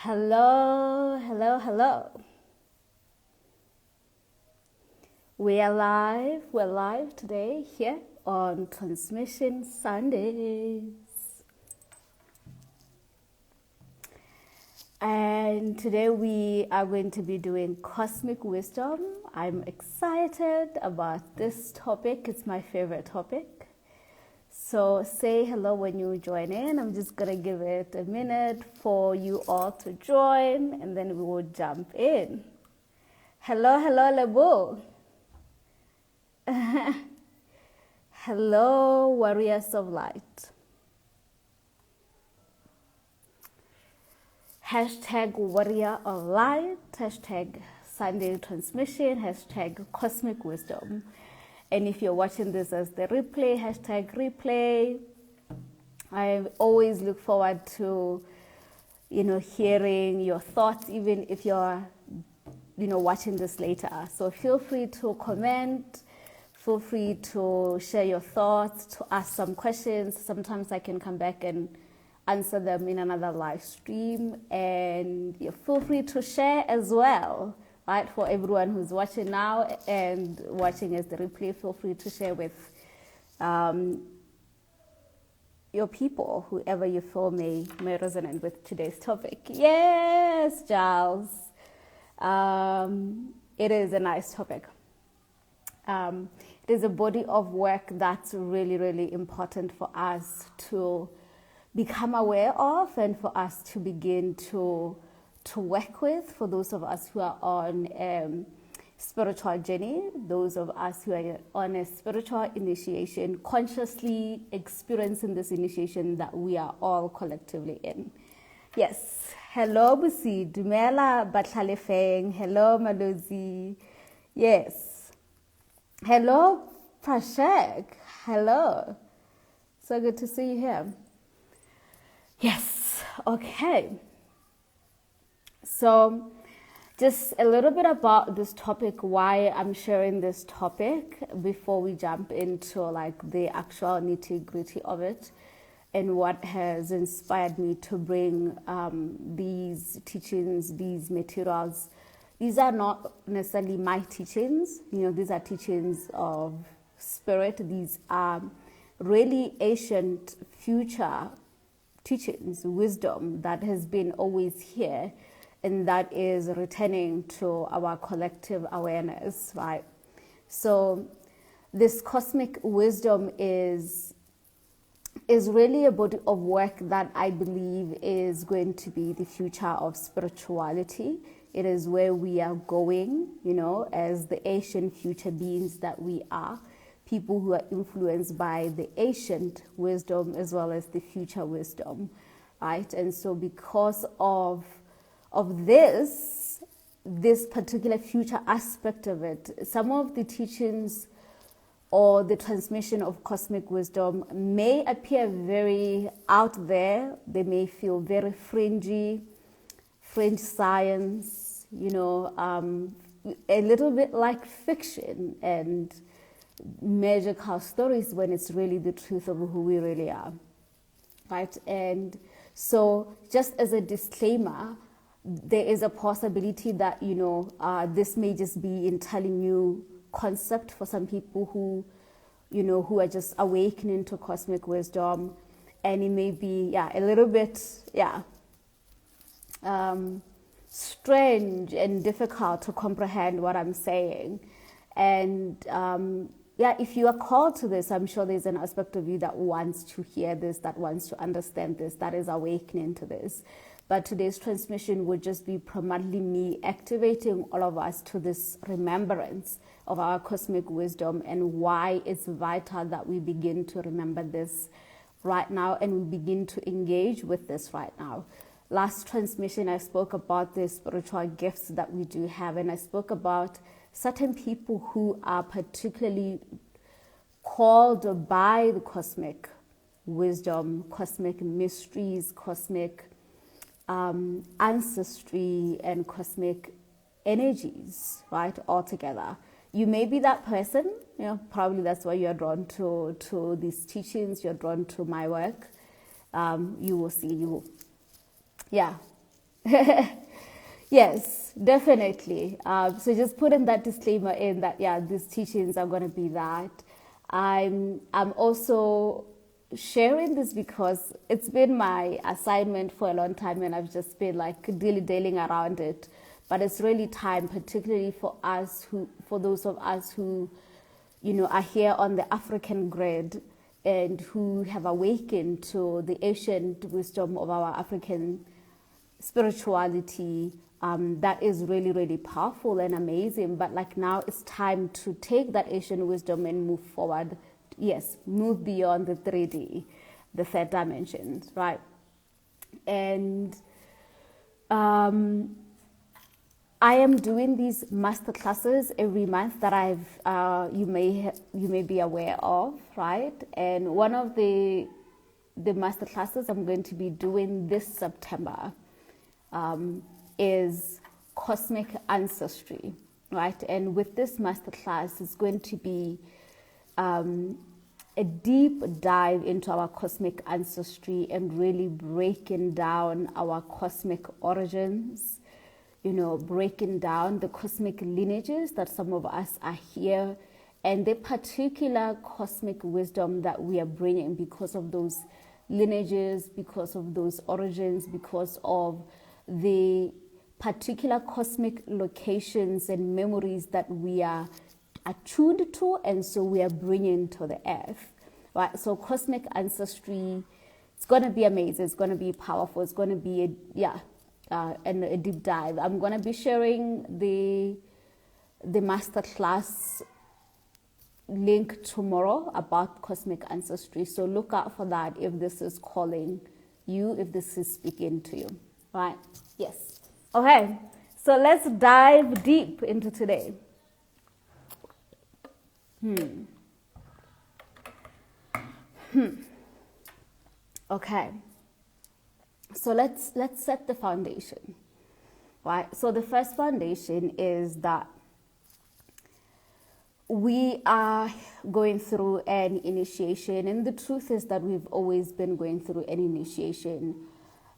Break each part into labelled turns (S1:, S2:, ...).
S1: Hello, hello, hello. We're live today here on Transmission Sundays. And today we are going to be doing Cosmic Wisdom. I'm excited about this topic. It's my favorite topic. So say hello when you join in. I'm just going to give it a minute for you all to join and then we will jump in. Hello, hello, Lebo. Hello, warriors of light. Hashtag warrior of light, hashtag Sunday transmission, hashtag cosmic wisdom. And if you're watching this as the replay, hashtag replay. I always look forward to, hearing your thoughts, even if you're, watching this later. So feel free to comment, feel free to share your thoughts, to ask some questions. Sometimes I can come back and answer them in another live stream. And you feel free to share as well. Right, for everyone who's watching now and watching as the replay, feel free to share with your people, whoever you feel may resonate with today's topic. Yes, Giles. It is a nice topic. It is a body of work that's really, really important for us to become aware of and for us to begin to work with, for those of us who are on a spiritual journey, those of us who are on a spiritual initiation, consciously experiencing this initiation that we are all collectively in. Yes. Hello, Busi. Dumela Batlalefeng. Hello, Madozi. Yes. Hello, Prashek. Hello. So good to see you here. Yes. Okay. So just a little bit about this topic, why I'm sharing this topic before we jump into the actual nitty-gritty of it and what has inspired me to bring these teachings, these materials. These are not necessarily my teachings, these are teachings of spirit. These are really ancient future teachings, wisdom that has been always here, and that is returning to our collective awareness, right? So this cosmic wisdom is really a body of work that I believe is going to be the future of spirituality. It is where we are going, as the ancient future beings that we are, people who are influenced by the ancient wisdom as well as the future wisdom, right? And so because of this particular future aspect of it, some of the teachings or the transmission of cosmic wisdom may appear very out there. They may feel very fringy, fringe science, a little bit like fiction and magical stories when it's really the truth of who we really are, right? And so just as a disclaimer, there is a possibility that, this may just be entirely new concept for some people who, who are just awakening to cosmic wisdom. And it may be, a little bit, strange and difficult to comprehend what I'm saying. And, if you are called to this, I'm sure there's an aspect of you that wants to hear this, that wants to understand this, that is awakening to this. But today's transmission would just be primarily me activating all of us to this remembrance of our cosmic wisdom and why it's vital that we begin to remember this right now and we begin to engage with this right now. Last transmission, I spoke about the spiritual gifts that we do have, and I spoke about certain people who are particularly called by the cosmic wisdom, cosmic mysteries, cosmic ancestry and cosmic energies, right, all together. You may be that person, probably that's why you're drawn to these teachings, you're drawn to my work. You will see, Yes, definitely. So just putting that disclaimer in that, yeah, these teachings are going to be that. I'm also sharing this because it's been my assignment for a long time and I've just been like dilly-dallying around it. But it's really time, particularly for those of us who, are here on the African grid and who have awakened to the ancient wisdom of our African spirituality. That is really, really powerful and amazing. But like now it's time to take that ancient wisdom and move forward. Yes, move beyond the 3D, the third dimension, right? And I am doing these master classes every month that you may be aware of, right? And one of the master classes I'm going to be doing this September is Cosmic Ancestry, right? And with this masterclass, it's going to be a deep dive into our cosmic ancestry and really breaking down our cosmic origins, breaking down the cosmic lineages that some of us are here and the particular cosmic wisdom that we are bringing because of those lineages, because of those origins, because of the particular cosmic locations and memories that we are attuned to, and so we are bringing to the earth, right? So cosmic ancestry, it's going to be amazing. It's going to be powerful. It's going to be a deep dive. I'm going to be sharing the masterclass link tomorrow about cosmic ancestry. So look out for that if this is calling you, if this is speaking to you, right? Yes. Okay, so let's dive deep into today. Okay, so let's set the foundation, right? So the first foundation is that we are going through an initiation, and the truth is that we've always been going through an initiation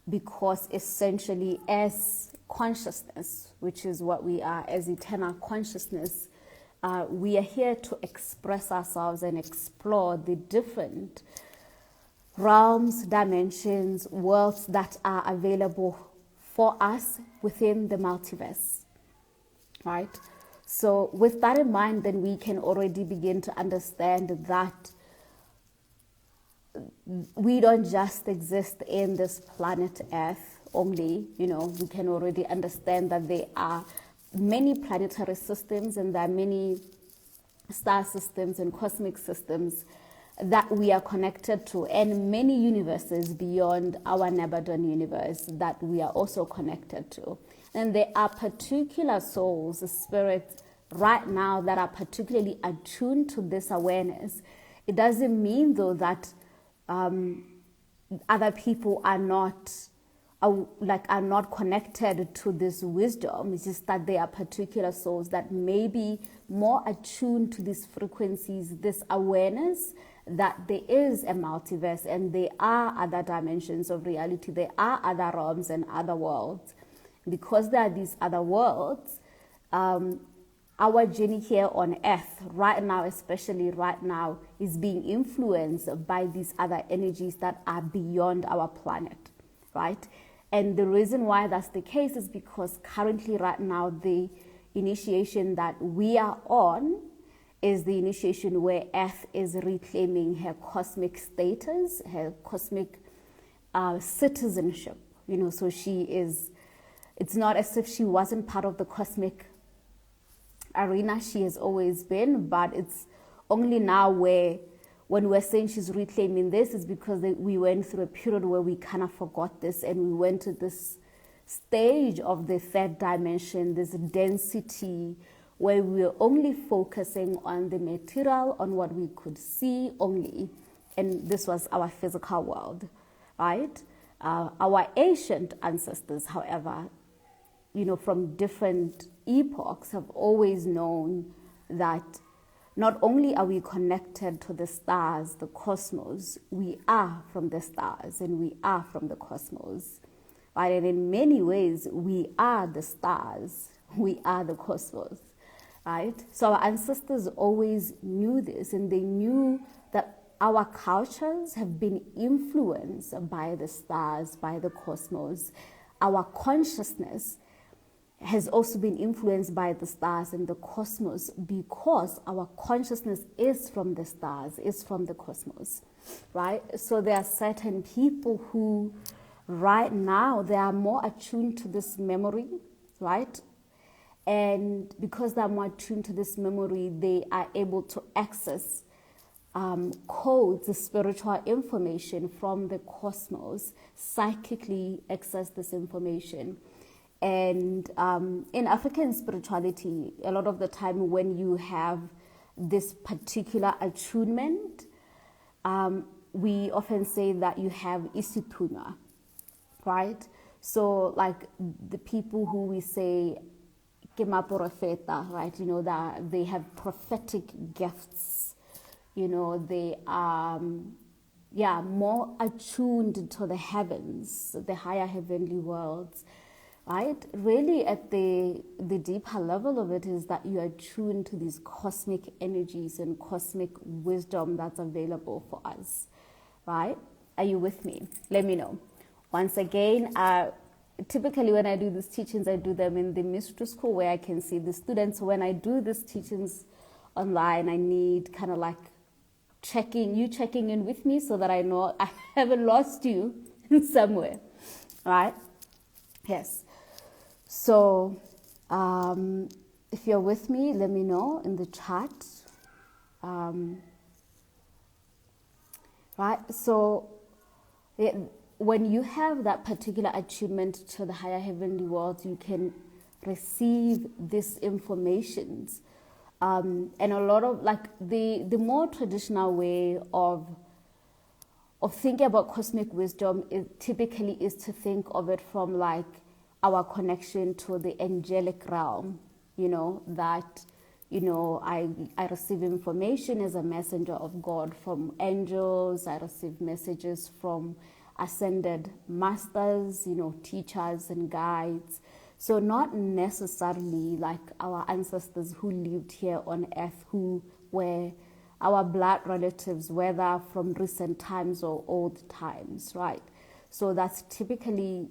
S1: because essentially as consciousness, which is what we are as eternal consciousness, we are here to express ourselves and explore the different realms, dimensions, worlds that are available for us within the multiverse, right? So with that in mind, then we can already begin to understand that we don't just exist in this planet Earth only. We can already understand that there are many planetary systems and there are many star systems and cosmic systems that we are connected to, and many universes beyond our Nabadon universe that we are also connected to. And there are particular souls, spirits right now that are particularly attuned to this awareness. It doesn't mean though that other people are not connected to this wisdom. It's just that there are particular souls that may be more attuned to these frequencies, this awareness that there is a multiverse and there are other dimensions of reality, there are other realms and other worlds. Because there are these other worlds, our journey here on earth right now, especially right now, is being influenced by these other energies that are beyond our planet, right? And the reason why that's the case is because currently right now the initiation that we are on is the initiation where Earth is reclaiming her cosmic status, her cosmic citizenship. So it's not as if she wasn't part of the cosmic arena. She has always been, but it's only now when we're saying she's reclaiming this is because we went through a period where we kind of forgot this and we went to this stage of the third dimension, this density where we were only focusing on the material, on what we could see only. And this was our physical world, right? Our ancient ancestors, however, from different epochs have always known that not only are we connected to the stars, the cosmos, we are from the stars and we are from the cosmos, right? And in many ways, we are the stars, we are the cosmos, right? So our ancestors always knew this, and they knew that our cultures have been influenced by the stars, by the cosmos. Our consciousness has also been influenced by the stars and the cosmos, because our consciousness is from the stars, is from the cosmos, right? So there are certain people who right now they are more attuned to this memory, right? And because they're more attuned to this memory, they are able to access codes, spiritual information from the cosmos, psychically access this information. And in African spirituality, a lot of the time when you have this particular attunement, we often say that you have Isithunywa, right? So like the people who we say, right? You know, that they have prophetic gifts. You know, they are, more attuned to the heavens, the higher heavenly worlds, right? Really at the deeper level of it is that you are attuned to these cosmic energies and cosmic wisdom that's available for us, right? Are you with me? Let me know. Once again, typically when I do these teachings, I do them in the mystery school where I can see the students. When I do these teachings online, I need kind of like checking in with me so that I know I haven't lost you somewhere, right? Yes. So if you're with me, let me know in the chat. Right? So when you have that particular attunement to the higher heavenly world, you can receive this information. And a lot of like the more traditional way of thinking about cosmic wisdom typically is to think of it from like our connection to the angelic realm, you know, that, you know, I receive information as a messenger of God from angels. I receive messages from ascended masters, you know, teachers and guides. So not necessarily like our ancestors who lived here on earth, who were our blood relatives, whether from recent times or old times, right? So that's typically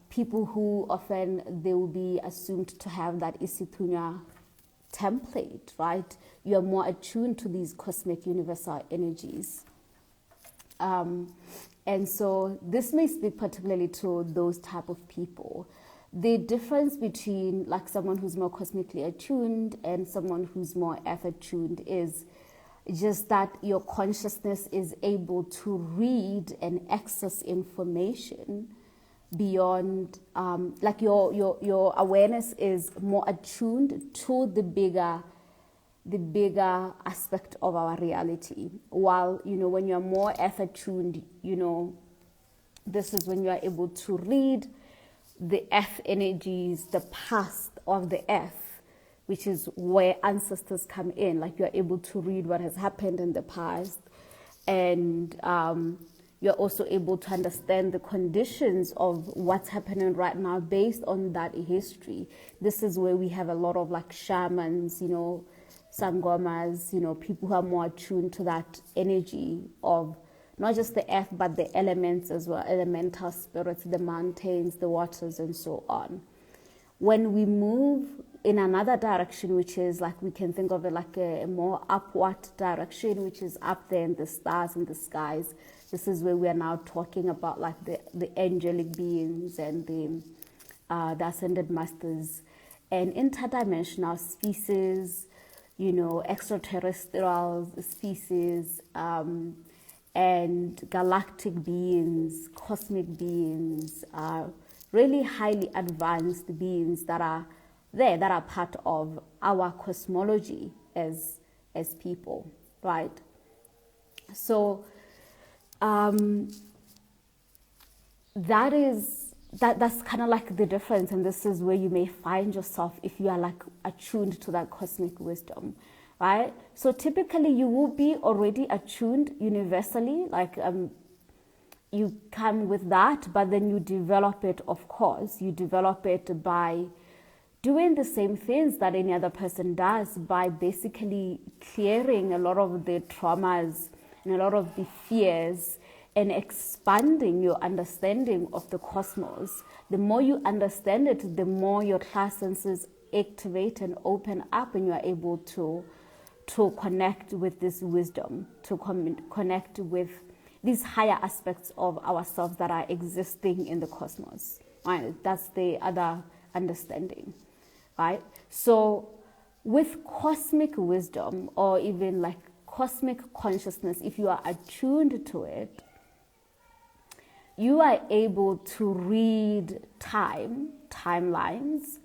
S1: people who often they will be assumed to have that Isithunywa template, right? You are more attuned to these cosmic universal energies. And so this may speak particularly to those type of people. The difference between like someone who's more cosmically attuned and someone who's more earth attuned is just that your consciousness is able to read and access information beyond, like your awareness is more attuned to the bigger aspect of our reality. While, you know, when you're more earth attuned, you know, this is when you are able to read the earth energies, the past of the earth, which is where ancestors come in. Like you're able to read what has happened in the past, and you're also able to understand the conditions of what's happening right now based on that history. This is where we have a lot of like shamans, you know, sangomas, you know, people who are more attuned to that energy of not just the earth, but the elements as well, elemental spirits, the mountains, the waters, and so on. When we move in another direction, which is like, we can think of it like a more upward direction, which is up there in the stars and the skies. This is where we are now talking about like the angelic beings and the ascended masters and interdimensional species, you know, extraterrestrial species, and galactic beings, cosmic beings, really highly advanced beings that are there, that are part of our cosmology as people, right? So that's kind of like the difference, and this is where you may find yourself if you are like attuned to that cosmic wisdom, right? So typically you will be already attuned universally, like you come with that, but then you develop it, of course. You develop it by doing the same things that any other person does, by basically clearing a lot of the traumas and a lot of the fears and expanding your understanding of the cosmos. The more you understand it, the more your class senses activate and open up, and you are able to connect with this wisdom, to connect with these higher aspects of ourselves that are existing in the cosmos. Right? That's the other understanding, right? So with cosmic wisdom, or even like cosmic consciousness, if you are attuned to it, you are able to read timelines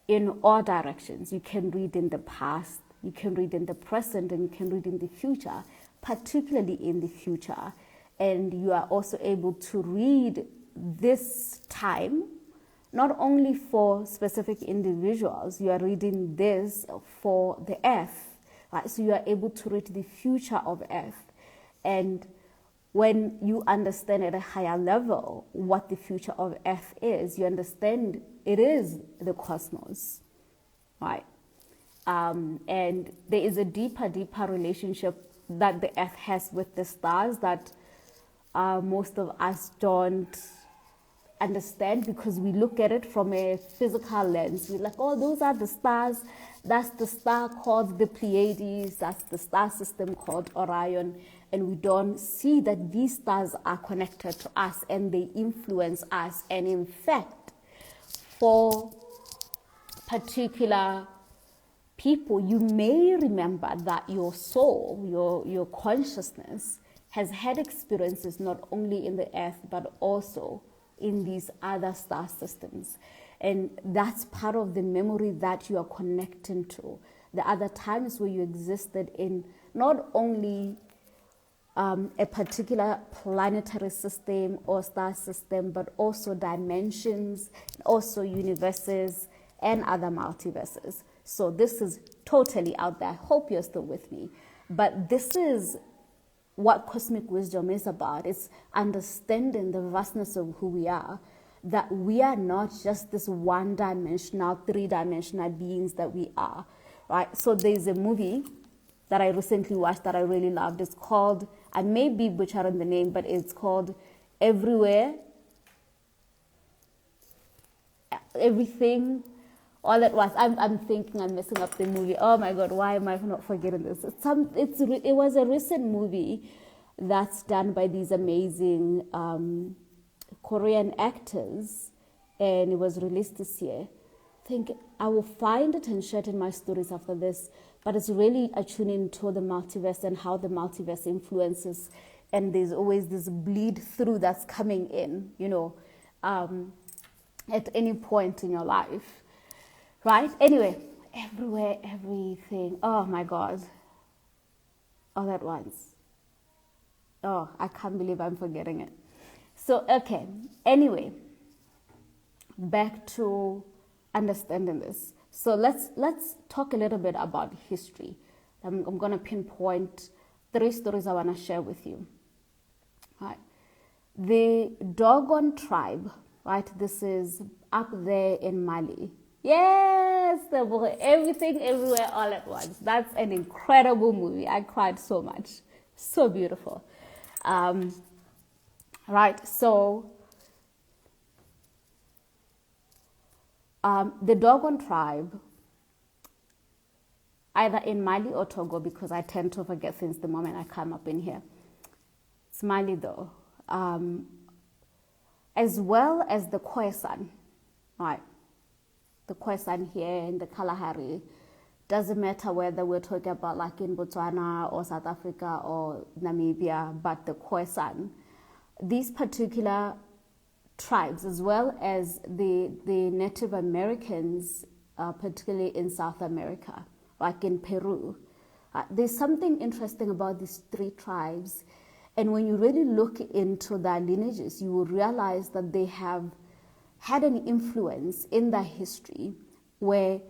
S1: in all directions. You can read in the past, you can read in the present, and you can read in the future, particularly in the future. And you are also able to read this time, not only for specific individuals, you are reading this for the earth, right? So you are able to read the future of earth. And when you understand at a higher level what the future of earth is, you understand it is the cosmos, right? And there is a deeper relationship that the earth has with the stars that most of us don't understand, because we look at it from a physical lens. We're like, oh, those are the stars. That's the star called the Pleiades. That's the star system called Orion. And we don't see that these stars are connected to us and they influence us. And in fact, for particular people, you may remember that your soul, your consciousness, has had experiences not only in the earth, but also in these other star systems. And that's part of the memory that you are connecting to. The other times where you existed in not only a particular planetary system or star system, but also dimensions, also universes and other multiverses. So this is totally out there. I hope you're still with me. But this is what cosmic wisdom is about. It's understanding the vastness of who we are, that we are not just this one-dimensional, three-dimensional beings that we are, right? So there's a movie that I recently watched that I really loved. It's called, I may be butchering the name, but it's called Everywhere, Everything, All at Once. I'm thinking I'm messing up the movie. Oh my God, why am I not forgetting this? It was a recent movie that's done by these amazing Korean actors, and it was released this year. I think I will find it and share it in my stories after this, but it's really attuning to the multiverse and how the multiverse influences, and there's always this bleed through that's coming in, at any point in your life, right? Anyway, Everywhere, Everything. Oh my God. All at Once. Oh, I can't believe I'm forgetting it. So, okay. Anyway, back to understanding this. So let's talk a little bit about history. I'm going to pinpoint 3 stories I want to share with you. Right. The Dogon tribe, right? This is up there in Mali. Yes, the book, Everything, Everywhere, All at Once. That's an incredible movie. I cried so much. So beautiful. Right, so the Dogon tribe, either in Mali or Togo, because I tend to forget things the moment I come up in here. It's Mali though. As well as the Khoisan, right? The Khoisan here in the Kalahari. Doesn't matter whether we're talking about like in Botswana or South Africa or Namibia, but the Khoisan. These particular tribes, as well as the Native Americans, particularly in South America, like in Peru. There's something interesting about these 3 tribes. And when you really look into their lineages, you will realize that they have had an influence in their history where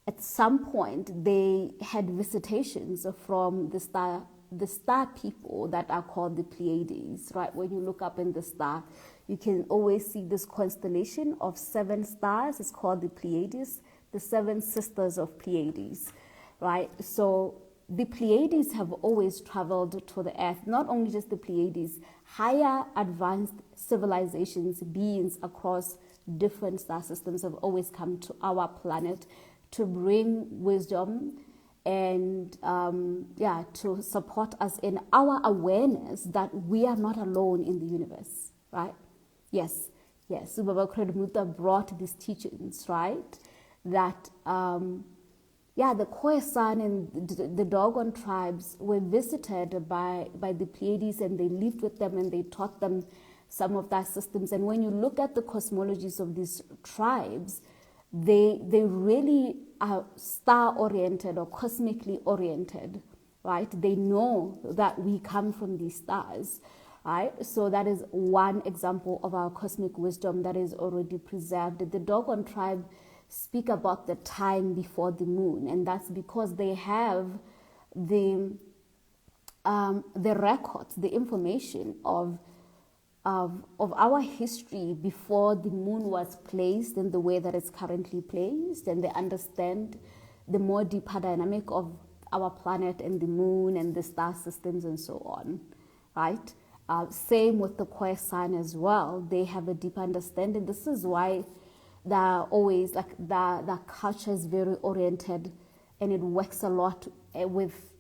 S1: at some point they had visitations from the star the star people that are called the Pleiades, right? When you look up in the star, you can always see this constellation of 7 stars. It's called the Pleiades, the 7 sisters of Pleiades, right? So the Pleiades have always traveled to the earth, not only just the Pleiades, higher advanced civilizations, beings across different star systems have always come to our planet to bring wisdom and to support us in our awareness that we are not alone in the universe, right? Yes. Baba Kredmuta brought these teachings, right? That the Khoisan and the Dogon tribes were visited by the Pleiades, and they lived with them and they taught them some of their systems. And when you look at the cosmologies of these tribes, they really are star-oriented or cosmically oriented, right? They know that we come from these stars, right? So that is one example of our cosmic wisdom that is already preserved. The Dogon tribe speak about the time before the moon, and that's because they have the records, the information of our history before the moon was placed in the way that it's currently placed, and they understand the more deeper dynamic of our planet and the moon and the star systems and so on, right? Same with the Khoisan as well. They have a deep understanding. This is why they're always like the culture is very oriented, and it works a lot with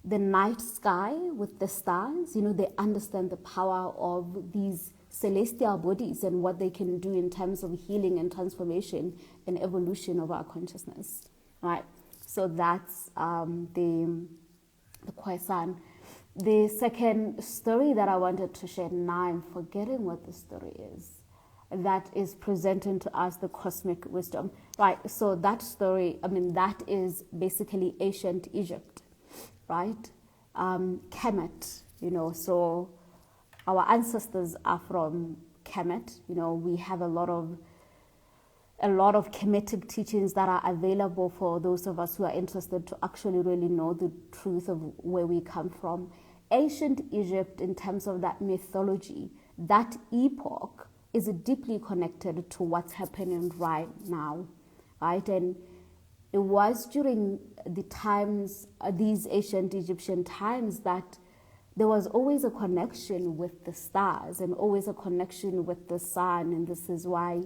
S1: the night sky, with the stars. They understand the power of these celestial bodies and what they can do in terms of healing and transformation and evolution of our consciousness, right? So that's the Khoisan. The second story that I wanted to share, now I'm forgetting what the story is, that is presenting to us the cosmic wisdom, right? So that story, that is basically ancient Egypt, right? Kemet, so our ancestors are from Kemet. We have a lot of Kemetic teachings that are available for those of us who are interested to actually really know the truth of where we come from. Ancient Egypt, in terms of that mythology, that epoch is deeply connected to what's happening right now, right? And it was during the times, these ancient Egyptian times, that there was always a connection with the stars and always a connection with the sun. And this is why,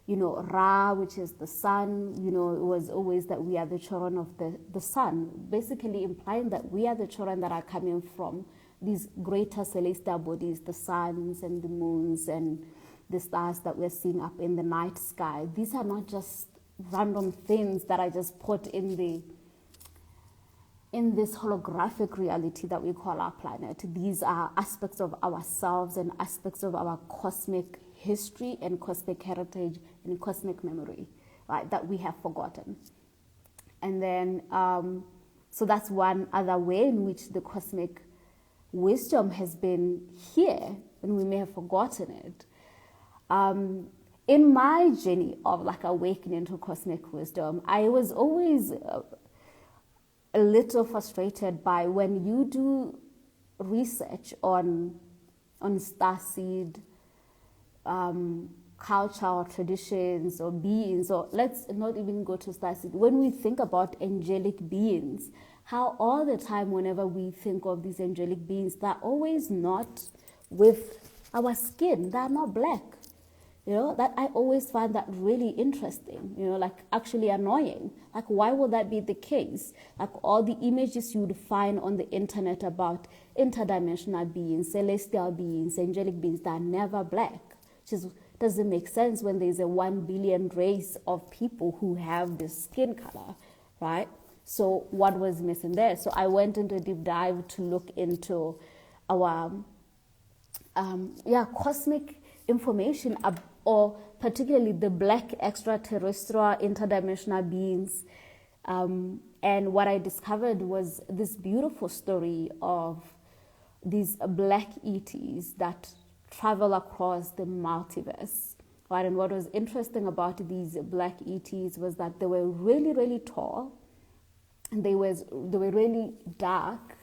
S1: Ra, which is the sun, it was always that we are the children of the sun, basically implying that we are the children that are coming from these greater celestial bodies, the suns and the moons and the stars that we're seeing up in the night sky. These are not just random things that I just put in this holographic reality that we call our planet. These are aspects of ourselves and aspects of our cosmic history and cosmic heritage and cosmic memory, right, that we have forgotten. And then, so that's one other way in which the cosmic wisdom has been here, and we may have forgotten it. In my journey of awakening to cosmic wisdom, I was always a little frustrated by when you do research on starseed culture or traditions or beings, or let's not even go to starseed. When we think about angelic beings, how all the time whenever we think of these angelic beings, they're always not with our skin. They're not black. That I always find that really interesting, actually annoying. Why would that be the case? All the images you would find on the internet about interdimensional beings, celestial beings, angelic beings, they're never black. Just doesn't make sense when there's a 1 billion race of people who have this skin color, right? So what was missing there? So I went into a deep dive to look into our cosmic information, or particularly the black extraterrestrial interdimensional beings. And what I discovered was this beautiful story of these black ETs that travel across the multiverse, right? And what was interesting about these black ETs was that they were really, really tall, and they were really dark,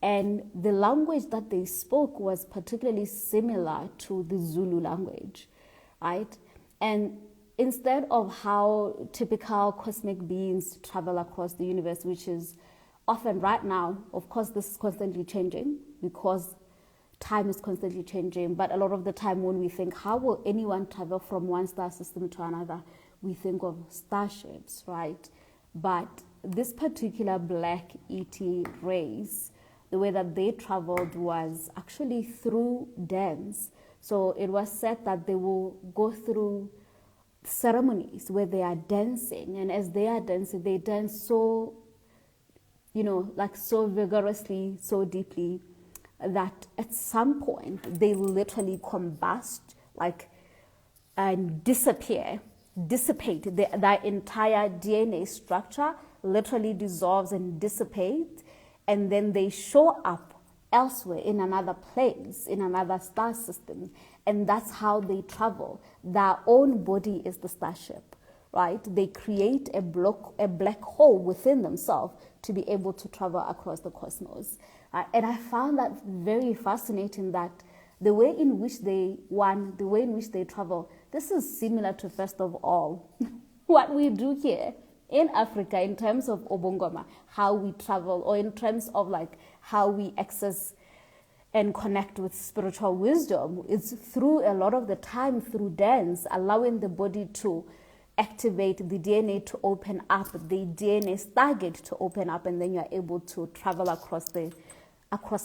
S1: And the language that they spoke was particularly similar to the Zulu language, right? And instead of how typical cosmic beings travel across the universe, which is often right now, of course, this is constantly changing because time is constantly changing. But a lot of the time when we think, how will anyone travel from one star system to another? We think of starships, right? But this particular black ET race, the way that they traveled was actually through dance. So it was said that they will go through ceremonies where they are dancing, and as they are dancing, they dance so, like so vigorously, so deeply, that at some point they literally combust, like, and dissipate. Their entire DNA structure literally dissolves and dissipates, and then they show up elsewhere in another place, in another star system. And that's how they travel. Their own body is the starship, right? They create a black hole within themselves to be able to travel across the cosmos. And I found that very fascinating, that the way in which they travel, this is similar to, first of all, what we do here in Africa in terms of Obongoma, how we travel, or in terms of like how we access and connect with spiritual wisdom. It's through, a lot of the time, through dance, allowing the body to activate, the DNA to open up, the DNA stargate to open up, and then you're able to travel across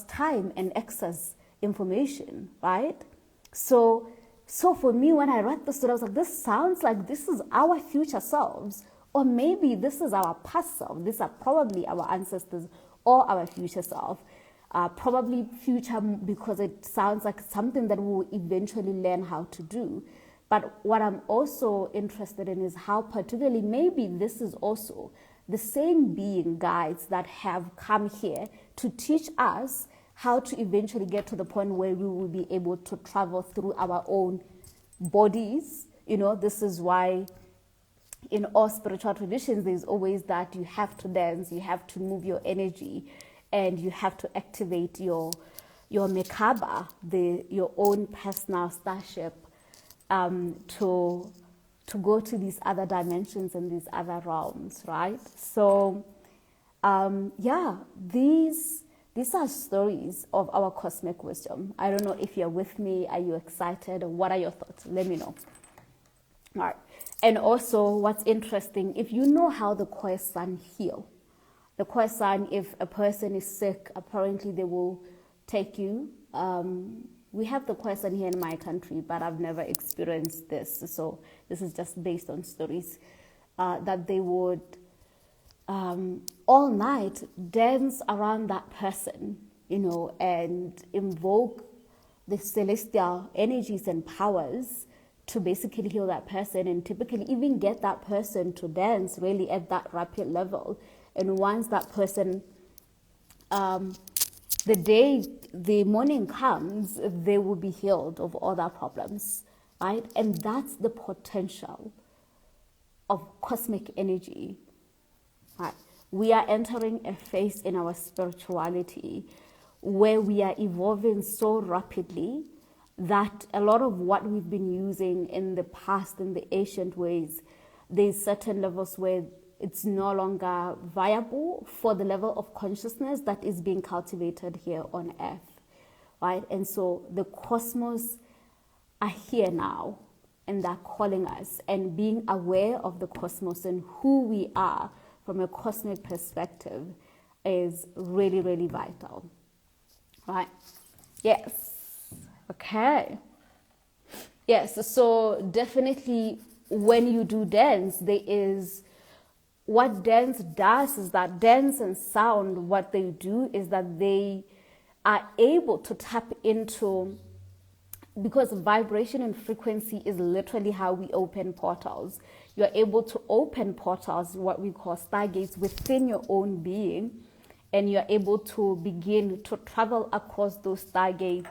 S1: time and access information, right? So for me, when I read the story, I was like, this sounds like this is our future selves, or maybe this is our past self. These are probably our ancestors or our future self. Probably future because it sounds like something that we'll eventually learn how to do. But what I'm also interested in is how particularly maybe this is also the same being guides that have come here to teach us how to eventually get to the point where we will be able to travel through our own bodies. This is why in all spiritual traditions, there's always that you have to dance, you have to move your energy, and you have to activate your Merkaba, your own personal starship, to go to these other dimensions and these other realms, right? So, these are stories of our cosmic wisdom. I don't know if you're with me. Are you excited? What are your thoughts? Let me know. All right. And also, what's interesting, if you know how the Khoisan heal, the Khoisan, if a person is sick, apparently they will take you. We have the Khoisan here in my country, but I've never experienced this. So this is just based on stories that they would all night dance around that person, and invoke the celestial energies and powers to basically heal that person, and typically even get that person to dance really at that rapid level. And once that person, the morning comes, they will be healed of all their problems, right? And that's the potential of cosmic energy, right? We are entering a phase in our spirituality where we are evolving so rapidly that a lot of what we've been using in the past, in the ancient ways, there's certain levels where it's no longer viable for the level of consciousness that is being cultivated here on Earth, right? And so the cosmos are here now, and they're calling us, and being aware of the cosmos and who we are from a cosmic perspective is really, really vital, right? Yes. Okay. Yes, so definitely when you do dance, what dance does is that dance and sound, what they do is that they are able to tap into, because vibration and frequency is literally how we open portals. You're able to open portals, what we call stargates, within your own being, and you're able to begin to travel across those stargates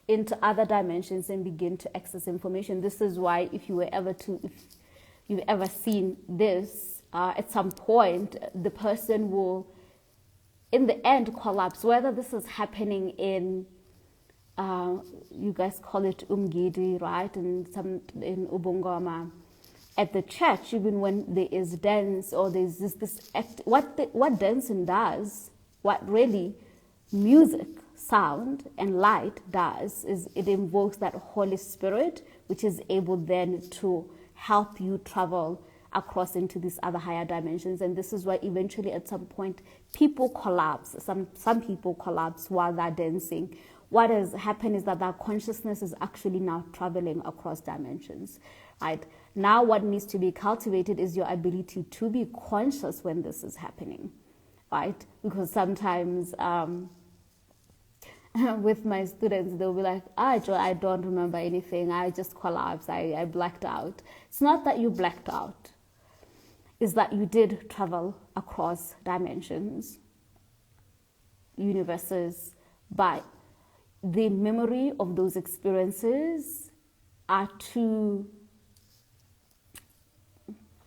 S1: into other dimensions and begin to access information. This is why if you've ever seen this, at some point the person will, in the end collapse, whether this is happening in you guys call it umgidi, right? And some in Ubungoma, at the church, even when there is dance or there's this act, what dancing does, what really music, sound, and light does is it invokes that Holy Spirit, which is able then to help you travel across into these other higher dimensions. And this is why eventually at some point people collapse. Some people collapse while they're dancing. What has happened is that their consciousness is actually now traveling across dimensions, right? Now what needs to be cultivated is your ability to be conscious when this is happening, right? Because sometimes with my students, they'll be like, Joe, I don't remember anything. I just collapsed. I blacked out. It's not that you blacked out. It's that you did travel across dimensions, universes, but the memory of those experiences are too,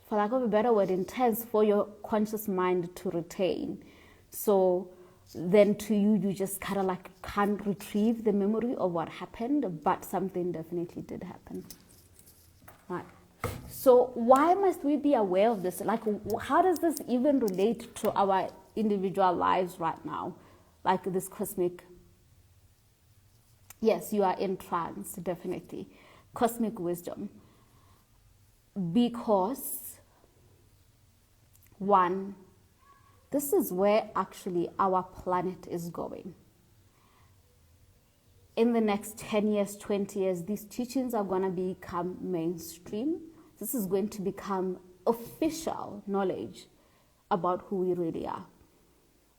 S1: for lack of a better word, intense for your conscious mind to retain. So then to you, you just kind of like can't retrieve the memory of what happened, but something definitely did happen. Right. So why must we be aware of this? Like, how does this even relate to our individual lives right now? Like this cosmic, yes, you are in trance, definitely. Cosmic wisdom. Because, one, this is where actually our planet is going. In the next 10 years, 20 years, these teachings are going to become mainstream. This is going to become official knowledge about who we really are.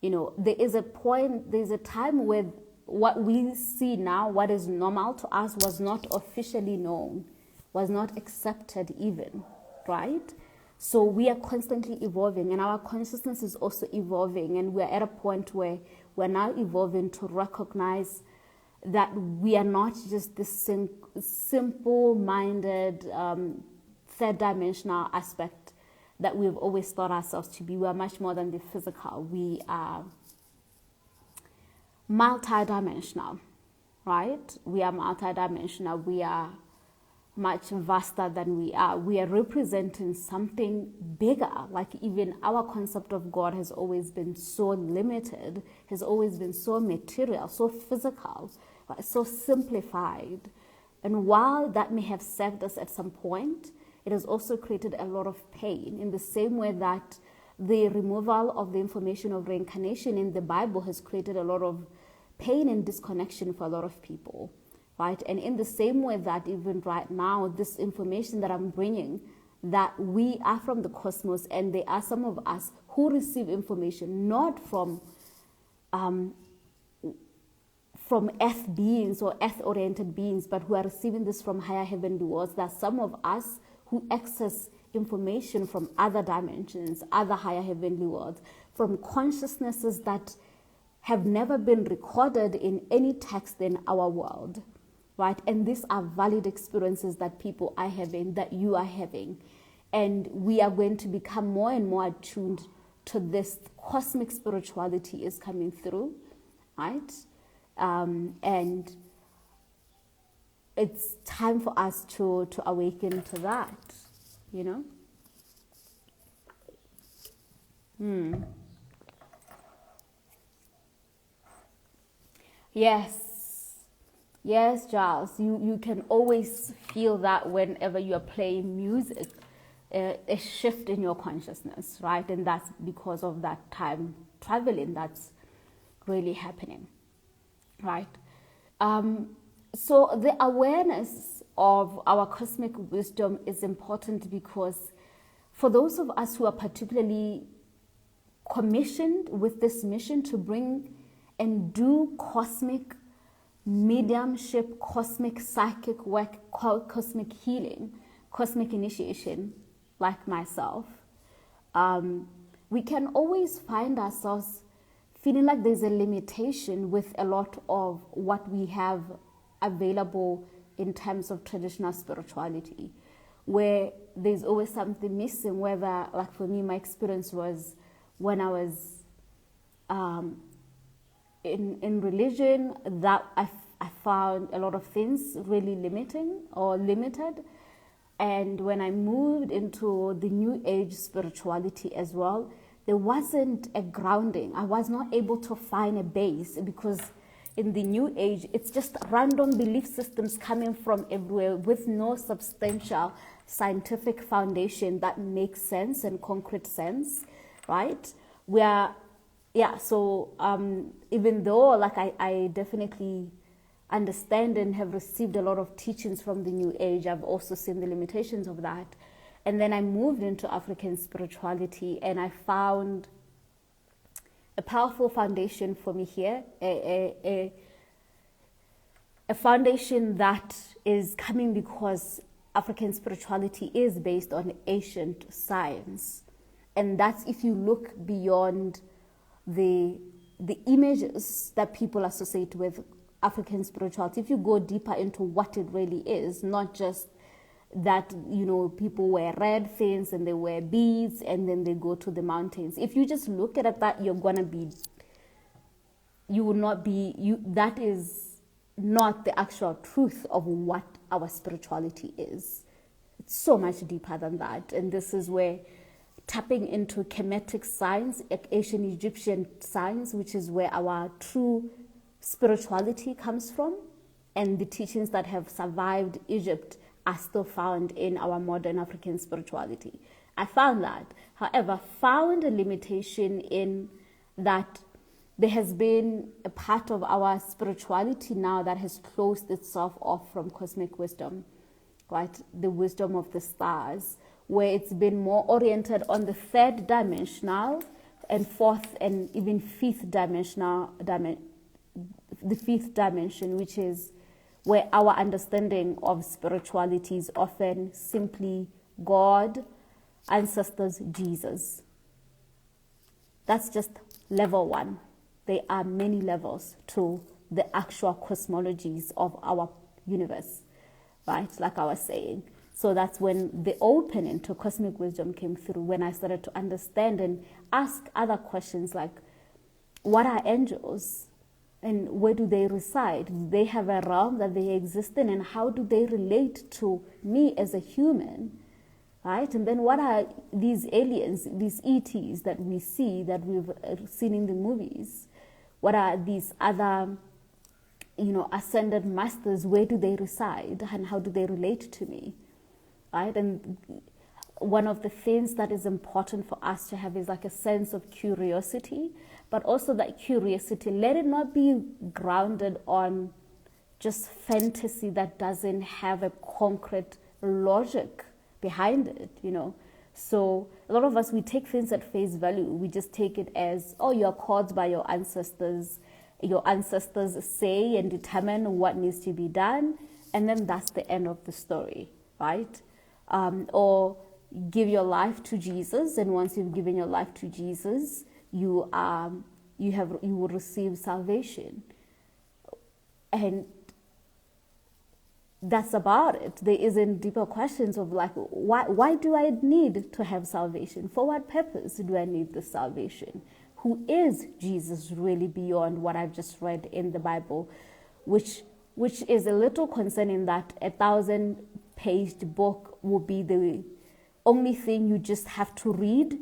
S1: You know, there is a point, there's a time where what we see now, what is normal to us, was not officially known, was not accepted even, right? So we are constantly evolving, and our consciousness is also evolving, and we're at a point where we're now evolving to recognize that we are not just this simple-minded, third-dimensional aspect that we've always thought ourselves to be. We are much more than the physical. We are multidimensional, right? We are multidimensional. We are much vaster than we are. We are representing something bigger. Like even our concept of God has always been so limited, has always been so material, so physical, right? So simplified. And while that may have served us at some point, it has also created a lot of pain, in the same way that the removal of the information of reincarnation in the Bible has created a lot of pain and disconnection for a lot of people, right? And in the same way that even right now, this information that I'm bringing, that we are from the cosmos, and there are some of us who receive information not from earth beings or earth-oriented beings, but who are receiving this from higher heavenly worlds. There are some of us who access information from other dimensions, other higher heavenly worlds, from consciousnesses that have never been recorded in any text in our world, right? And these are valid experiences that people are having, that you are having. And we are going to become more and more attuned to this. Cosmic spirituality is coming through, right? And it's time for us to awaken to that, you know? Yes, Giles, you can always feel that whenever you are playing music, a shift in your consciousness, right? And that's because of that time traveling that's really happening, right? So the awareness of our cosmic wisdom is important, because for those of us who are particularly commissioned with this mission to bring and do cosmic mediumship, cosmic psychic work, cosmic healing, cosmic initiation, like myself, we can always find ourselves feeling like there's a limitation with a lot of what we have available in terms of traditional spirituality, where there's always something missing. Whether, like for me, my experience was when I was in religion, that I found a lot of things really limiting or limited. And when I moved into the New Age spirituality as well, there wasn't a grounding. I was not able to find a base, because in the New Age, it's just random belief systems coming from everywhere with no substantial scientific foundation that makes sense and concrete sense, right? So even though like I definitely understand and have received a lot of teachings from the New Age, I've also seen the limitations of that. And then I moved into African spirituality, and I found a powerful foundation for me here, a foundation that is coming because African spirituality is based on ancient science. And that's if you look beyond the images that people associate with African spirituality, if you go deeper into what it really is, not just that, people wear red things and they wear beads and then they go to the mountains. If you just look at that, that is not the actual truth of what our spirituality is. It's so much deeper than that. And this is where tapping into Kemetic science, ancient Egyptian science, which is where our true spirituality comes from, and the teachings that have survived Egypt are still found in our modern African spirituality. I found that. However, found a limitation in that there has been a part of our spirituality now that has closed itself off from cosmic wisdom, right? The wisdom of the stars, where it's been more oriented on the third dimensional and fourth and even fifth dimensional, the fifth dimension, which is where our understanding of spirituality is often simply God, ancestors, Jesus. That's just level one. There are many levels to the actual cosmologies of our universe, right? Like I was saying. So that's when the opening to cosmic wisdom came through, when I started to understand and ask other questions like, what are angels? And where do they reside? Do they have a realm that they exist in? And how do they relate to me as a human? Right? And then what are these aliens, these ETs that we see, that we've seen in the movies? What are these other, ascended masters? Where do they reside? And how do they relate to me? Right? And one of the things that is important for us to have is like a sense of curiosity, but also that curiosity, let it not be grounded on just fantasy that doesn't have a concrete logic behind it, So a lot of us, we take things at face value. We just take it as, oh, you're called by your ancestors. Your ancestors say and determine what needs to be done, and then that's the end of the story, right? Or give your life to Jesus, and once you've given your life to Jesus, you will receive salvation, and that's about it. There isn't deeper questions of like, why do I need to have salvation? For what purpose do I need this salvation? Who is Jesus really beyond what I've just read in the Bible, which is a little concerning that a 1,000-page book will be the only thing you just have to read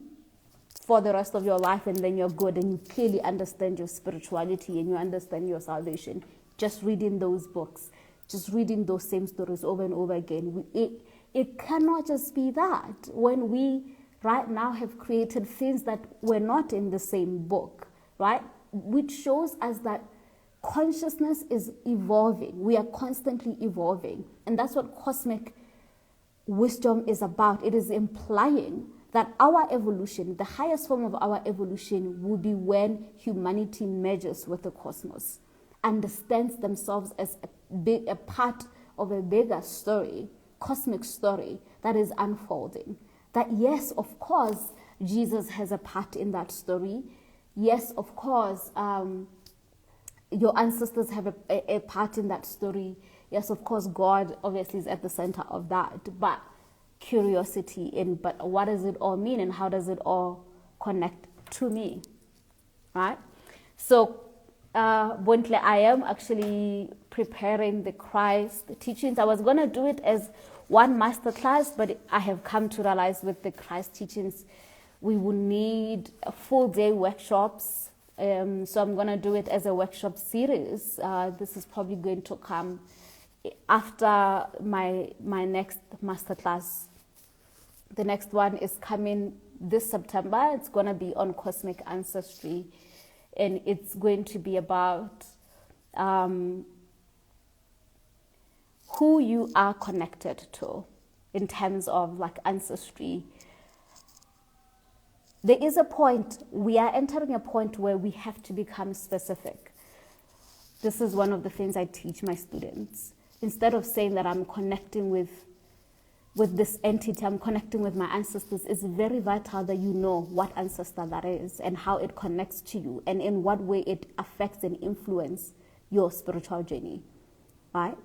S1: for the rest of your life, and then you're good and you clearly understand your spirituality and you understand your salvation. Just reading those books, just reading those same stories over and over again. It cannot just be that when we right now have created things that were not in the same book, right? Which shows us that consciousness is evolving. We are constantly evolving. And that's what cosmic wisdom is about. It is implying that our evolution, the highest form of our evolution, will be when humanity merges with the cosmos, understands themselves as a part of a bigger story, cosmic story that is unfolding. That yes, of course, Jesus has a part in that story. Yes, of course, your ancestors have a part in that story. Yes, of course, God obviously is at the center of that. But curiosity but what does it all mean, and how does it all connect to me, right? So Bontle, I am actually preparing the Christ teachings. I was going to do it as one masterclass, but I have come to realize with the Christ teachings, we will need full day workshops. So I'm going to do it as a workshop series. This is probably going to come after my next masterclass. The next one is coming this September. It's going to be on cosmic ancestry, and it's going to be about who you are connected to in terms of like ancestry. There is a point, we are entering a point where we have to become specific. This is one of the things I teach my students. Instead of saying that I'm connecting with this entity, I'm connecting with my ancestors, it's very vital that you know what ancestor that is and how it connects to you and in what way it affects and influences your spiritual journey, right?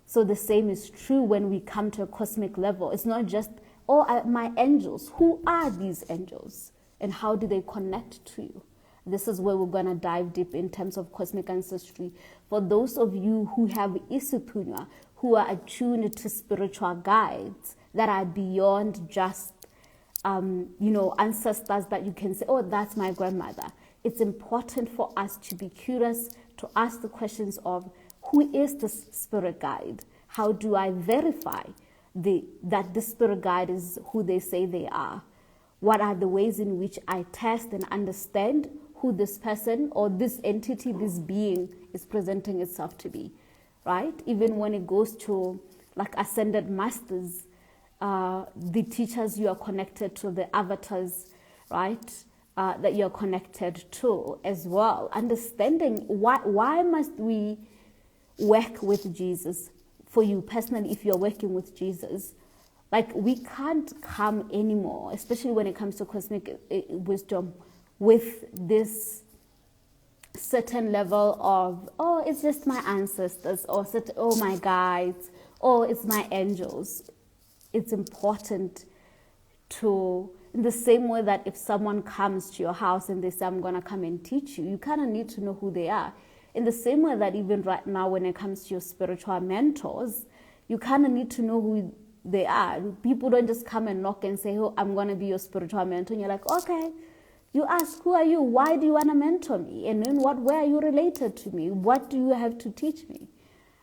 S1: So the same is true when we come to a cosmic level. It's not just, my angels. Who are these angels? And how do they connect to you? This is where we're going to dive deep in terms of cosmic ancestry. For those of you who have Isithunywa, who are attuned to spiritual guides that are beyond just, ancestors that you can say, oh, that's my grandmother. It's important for us to be curious, to ask the questions of, who is this spirit guide? How do I verify that the spirit guide is who they say they are? What are the ways in which I test and understand who this person or this entity, this being is presenting itself to be, right? Even when it goes to like ascended masters, the teachers you are connected to, the avatars, right? That you're connected to as well. Understanding why must we work with Jesus? For you personally, if you're working with Jesus, like we can't come anymore, especially when it comes to cosmic wisdom, with this certain level of, oh, it's just my ancestors, or oh, my guides, or it's my angels. It's important to, in the same way that if someone comes to your house and they say, I'm going to come and teach you, you kind of need to know who they are. In the same way that even right now, when it comes to your spiritual mentors, you kind of need to know who they are. People don't just come and knock and say, oh, I'm going to be your spiritual mentor. And you're like, okay. You ask, who are you? Why do you want to mentor me? And in what way are you related to me? What do you have to teach me?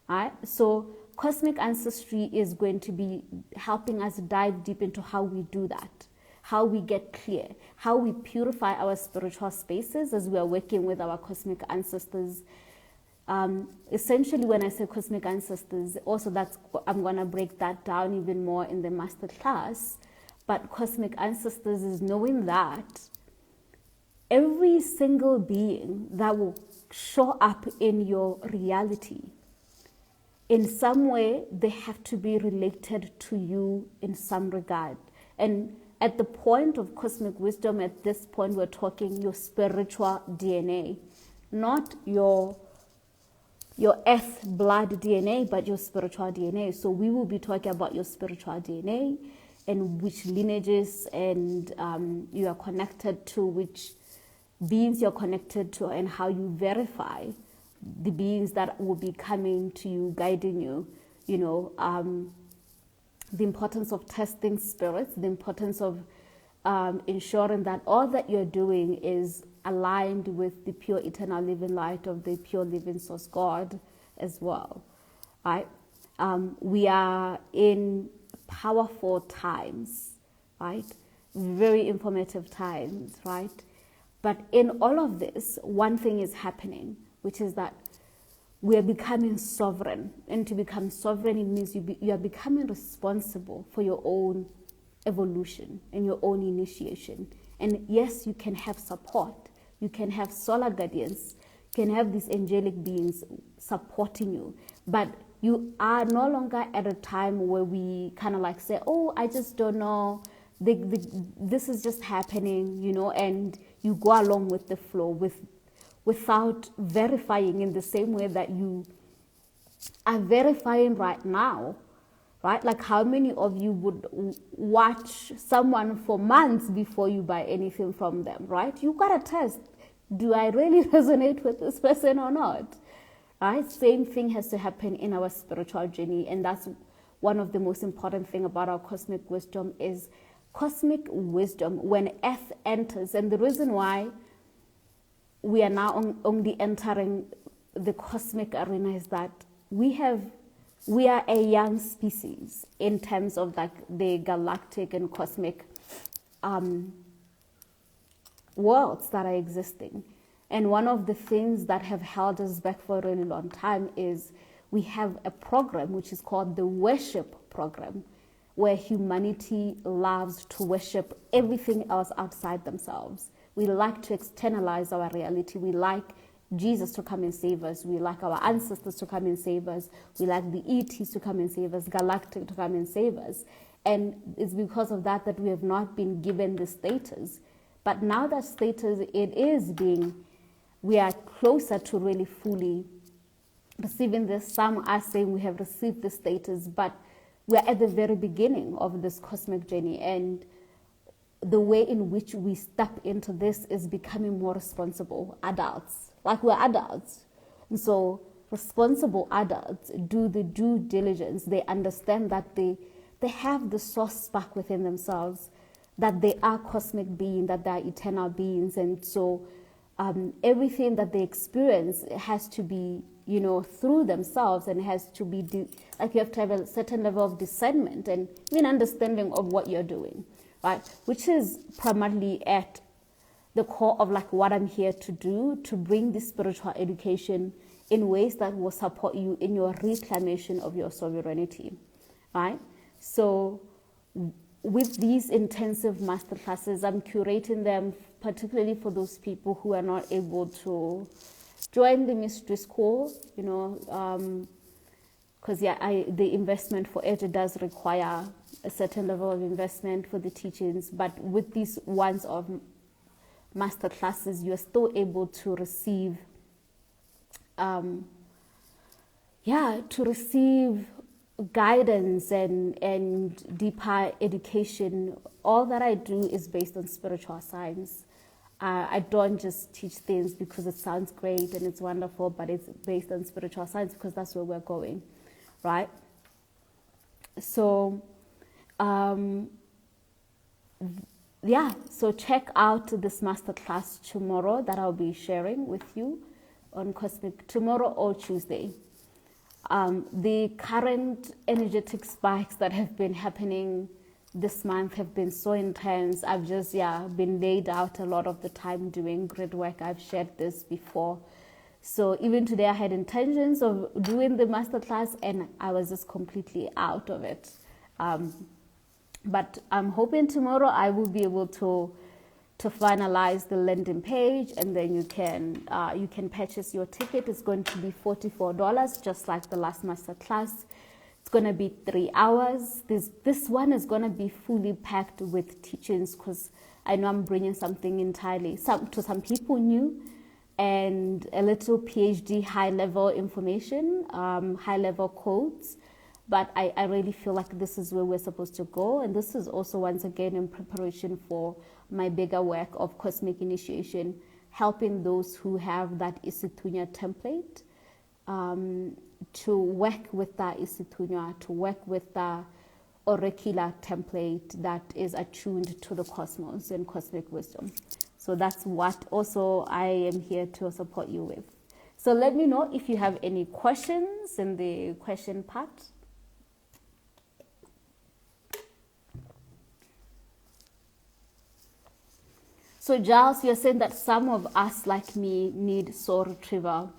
S1: All right? So cosmic ancestry is going to be helping us dive deep into how we do that, how we get clear, how we purify our spiritual spaces as we are working with our cosmic ancestors. Essentially, when I say cosmic ancestors, also I'm going to break that down even more in the master class. But cosmic ancestors is knowing that every single being that will show up in your reality, in some way, they have to be related to you in some regard. And at the point of cosmic wisdom, at this point, we're talking your spiritual DNA, not your earth blood DNA, but your spiritual DNA. So we will be talking about your spiritual DNA and which lineages and you are connected to, which beings you're connected to, and how you verify the beings that will be coming to you, guiding you, the importance of testing spirits, the importance of ensuring that all that you're doing is aligned with the pure eternal living light of the pure living source God as well, right? We are in powerful times, right? Very informative times, right? But in all of this, one thing is happening, which is that we are becoming sovereign. And to become sovereign, it means you are becoming responsible for your own evolution and your own initiation. And yes, you can have support. You can have solar guardians. You can have these angelic beings supporting you. But you are no longer at a time where we kind of like say, oh, I just don't know. This is just happening, and you go along with the flow without verifying in the same way that you are verifying right now, right? Like how many of you would watch someone for months before you buy anything from them, right? You got to test. do I really resonate with this person or not? Right? Same thing has to happen in our spiritual journey. And that's one of the most important thing about our cosmic wisdom is cosmic wisdom when Earth enters. And the reason why we are now only entering the cosmic arena is that we are a young species in terms of like the galactic and cosmic worlds that are existing. And one of the things that have held us back for a really long time is we have a program which is called the worship program, where humanity loves to worship everything else outside themselves. We like to externalize our reality. We like Jesus to come and save us. We like our ancestors to come and save us. We like the ETs to come and save us, galactic to come and save us. And it's because of that that we have not been given the status. But now that status, we are closer to really fully receiving this. Some are saying we have received the status, but we are at the very beginning of this cosmic journey. And the way in which we step into this is becoming more responsible adults. Like we're adults. And so responsible adults do the due diligence. They understand that they have the source spark within themselves, that they are cosmic beings, that they are eternal beings. And so everything that they experience has to be, through themselves, and has to be, like you have to have a certain level of discernment and even understanding of what you're doing, right? Which is primarily at the core of like what I'm here to do, to bring this spiritual education in ways that will support you in your reclamation of your sovereignty, right? So with these intensive masterclasses, I'm curating them particularly for those people who are not able to join the mystery school, because the investment for it does require a certain level of investment for the teachings. But with these ones of master classes, you're still able to receive, guidance and deeper education. All that I do is based on spiritual science. I don't just teach things because it sounds great and it's wonderful, but it's based on spiritual science because that's where we're going, right? So, so check out this masterclass tomorrow that I'll be sharing with you on Cosmic, tomorrow or Tuesday. The current energetic spikes that have been happening this month have been so intense. I've just been laid out a lot of the time doing grid work. I've shared this before. So even today I had intentions of doing the masterclass and I was just completely out of it. But I'm hoping tomorrow I will be able to finalize the landing page, and then you can purchase your ticket. It's going to be $44, just like the last masterclass. It's going to be 3 hours. This one is going to be fully packed with teachings, because I know I'm bringing something entirely to some people new, and a little PhD high-level information, high-level codes. But I really feel like this is where we're supposed to go. And this is also, once again, in preparation for my bigger work of cosmic initiation, helping those who have that Isithunywa template to work with that Isithunywa, to work with the oracular template that is attuned to the cosmos and cosmic wisdom. So that's what also I am here to support you with. So let me know if you have any questions in the question part. So Giles, you're saying that some of us like me need soul retrieval.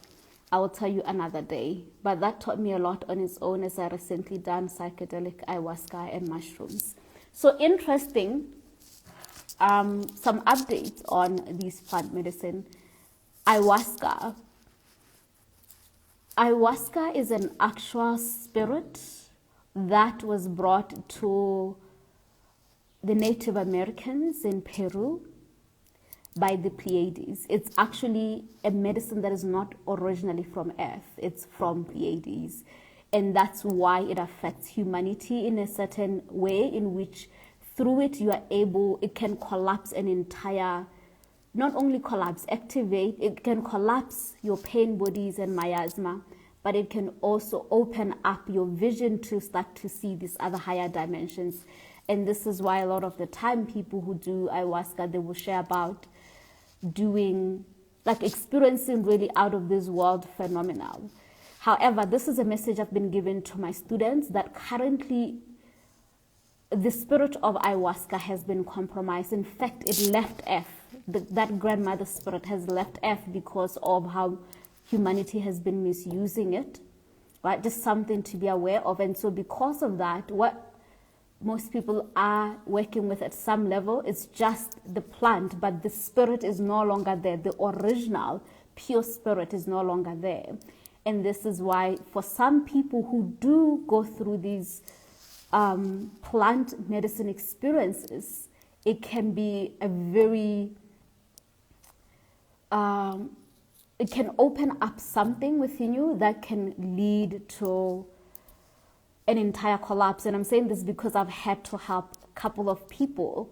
S1: I will tell you another day. But that taught me a lot on its own, as I recently done psychedelic ayahuasca and mushrooms. So interesting, some updates on these plant medicine. Ayahuasca. Ayahuasca is an actual spirit that was brought to the Native Americans in Peru by the Pleiades. It's actually a medicine that is not originally from Earth. It's from Pleiades. And that's why it affects humanity in a certain way, in which through it it can collapse an entire not only activate, it can collapse your pain bodies and miasma, but it can also open up your vision to start to see these other higher dimensions. And this is why a lot of the time people who do ayahuasca, they will share about doing, like experiencing really out of this world phenomenal. However, this is a message I've been given to my students, that currently the spirit of ayahuasca has been compromised. In fact, it left Earth. That grandmother spirit has left Earth because of how humanity has been misusing it, right? Just something to be aware of. And so because of that, what most people are working with at some level is just the plant, but the spirit is no longer there. The original pure spirit is no longer there. And this is why for some people who do go through these plant medicine experiences, it can be a very, it can open up something within you that can lead to an entire collapse. And I'm saying this because I've had to help a couple of people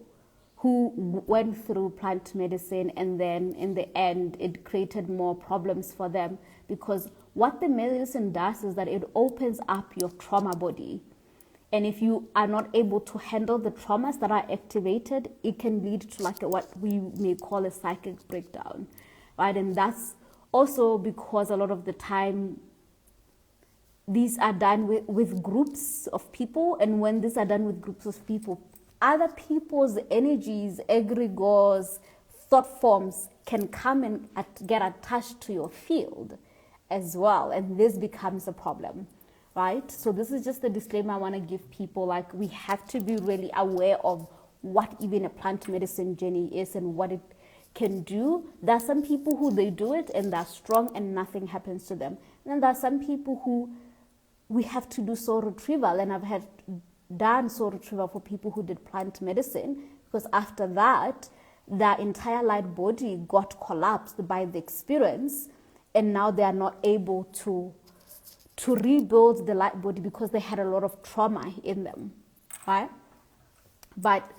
S1: who went through plant medicine, and then in the end it created more problems for them, because what the medicine does is that it opens up your trauma body. And if you are not able to handle the traumas that are activated, it can lead to like what we may call a psychic breakdown, right? And that's also because a lot of the time these are done with groups of people. And when these are done with groups of people, other people's energies, egregores, thought forms can come and get attached to your field as well. And this becomes a problem. Right? So this is just a disclaimer I want to give people. Like, we have to be really aware of what even a plant medicine journey is and what it can do. There are some people who they do it and they're strong and nothing happens to them. And then there are some people who we have to do soul retrieval, and I've had done soul retrieval for people who did plant medicine, because after that, their entire light body got collapsed by the experience, and now they are not able to rebuild the light body because they had a lot of trauma in them, right? But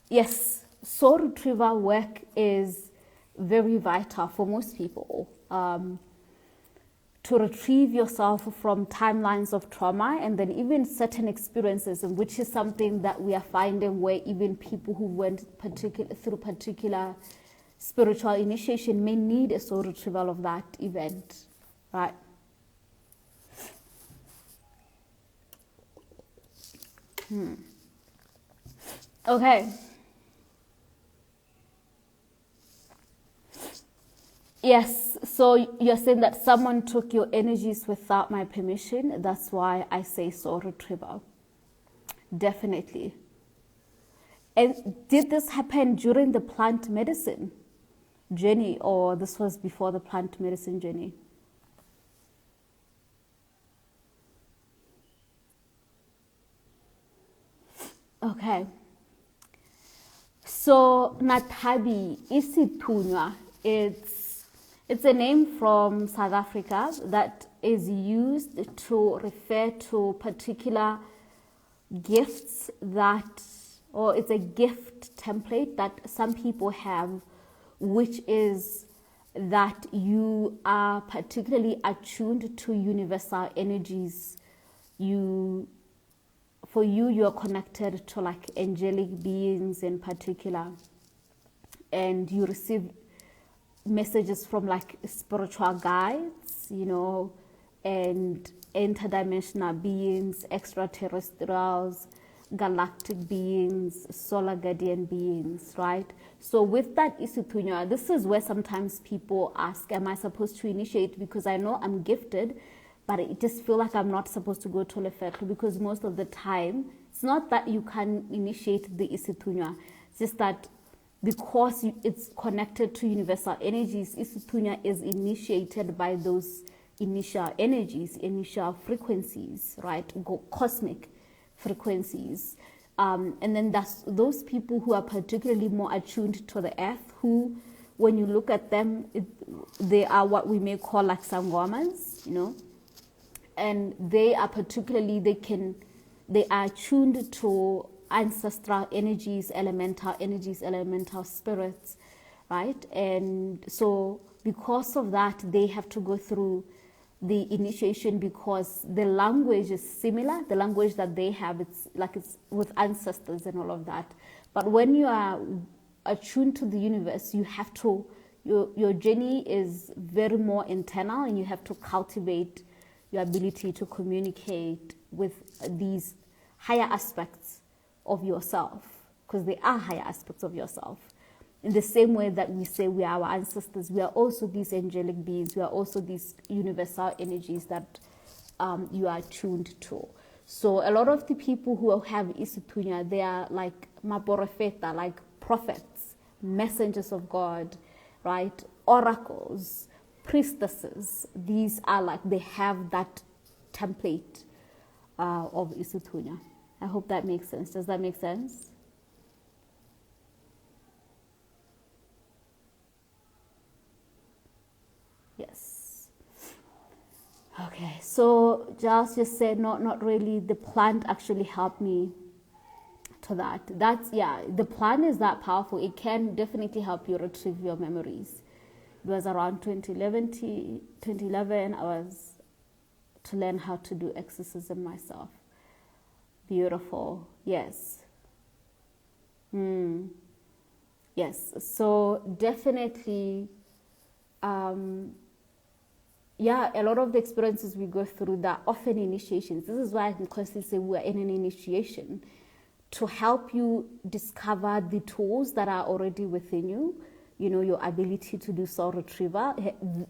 S1: yes, soul retrieval work is very vital for most people, to retrieve yourself from timelines of trauma, and then even certain experiences, and which is something that we are finding where even people who went through particular spiritual initiation may need a soul retrieval of that event, right? Okay. Yes, so you're saying that someone took your energies without my permission. That's why I say soul retrieval. Definitely. And did this happen during the plant medicine journey, or this was before the plant medicine journey? Okay. So Natabi Isithunywa, it's a name from South Africa that is used to refer to particular gifts that, or it's a gift template that some people have, which is that you are particularly attuned to universal energies. For you, you're connected to like angelic beings in particular, and you receive messages from like spiritual guides, you know, and interdimensional beings, extraterrestrials, galactic beings, solar guardian beings, right? So with that Isithunywa, this is where sometimes people ask, am I supposed to initiate? Because I know I'm gifted, but I just feel like I'm not supposed to go to Lefetlu, because most of the time, it's not that you can initiate the Isithunywa, it's just that because it's connected to universal energies, Isithunywa is initiated by those initial energies, initial frequencies, right? Cosmic frequencies. And then that's those people who are particularly more attuned to the earth, who, when you look at them, they are what we may call like sangomans, you know, and they are particularly, they are attuned to ancestral energies, elemental spirits, right? And so because of that, they have to go through the initiation because the language is similar. The language that they have, it's like it's with ancestors and all of that. But when you are attuned to the universe, you have to, your journey is very more internal, and you have to cultivate your ability to communicate with these higher aspects of yourself, because they are higher aspects of yourself. In the same way that we say we are our ancestors, we are also these angelic beings, we are also these universal energies that you are tuned to. So a lot of the people who have Isithunywa, they are like maporofeta, like prophets, messengers of God, right? Oracles, priestesses. These are like, they have that template of Isithunywa. I hope that makes sense. Does that make sense? Yes. Okay, so Giles just said, not really. The plant actually helped me to that. That's, yeah, the plant is that powerful. It can definitely help you retrieve your memories. It was around 2011, I was to learn how to do exorcism myself. Beautiful. Yes. Yes. So definitely, yeah, a lot of the experiences we go through that often initiations. This is why I can constantly say we're in an initiation to help you discover the tools that are already within you. You know, your ability to do soul retrieval.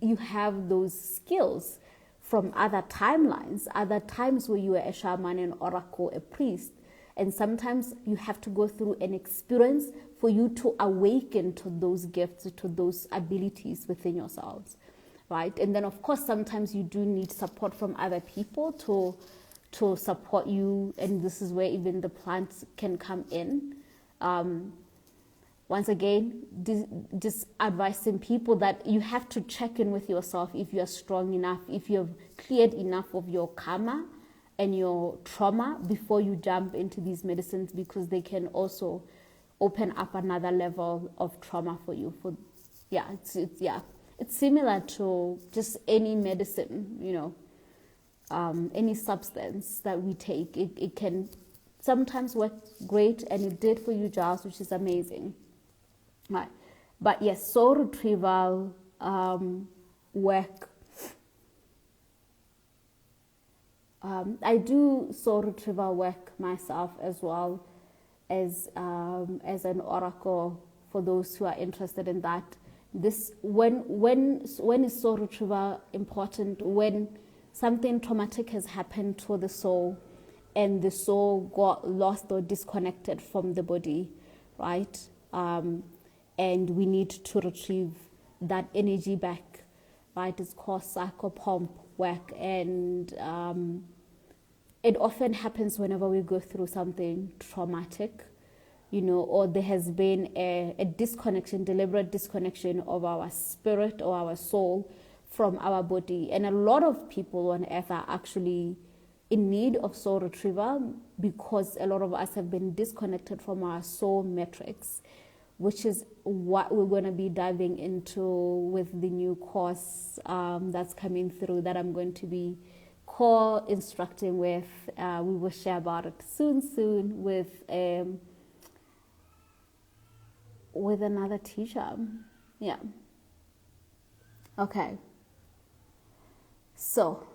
S1: You have those skills from other timelines, other times where you were a shaman, an oracle, a priest. And sometimes you have to go through an experience for you to awaken to those gifts, to those abilities within yourselves, right? And then, of course, sometimes you do need support from other people to support you. And this is where even the plants can come in. Once again, just advising people that you have to check in with yourself if you're strong enough, if you've cleared enough of your karma and your trauma before you jump into these medicines, because they can also open up another level of trauma for you. It's similar to just any medicine, you know, any substance that we take. It can sometimes work great, and it did for you, Giles, which is amazing. Right. But yes, soul retrieval work. I do soul retrieval work myself as well as an oracle for those who are interested in that. This when is soul retrieval important? When something traumatic has happened to the soul, and the soul got lost or disconnected from the body, right? And we need to retrieve that energy back, right? It's called psychopomp work, and it often happens whenever we go through something traumatic, you know, or there has been a disconnection, deliberate disconnection of our spirit or our soul from our body. And a lot of people on earth are actually in need of soul retrieval because a lot of us have been disconnected from our soul matrix, which is what we're going to be diving into with the new course that's coming through, that I'm going to be co-instructing with. We will share about it soon with another teacher. Yeah. Okay. So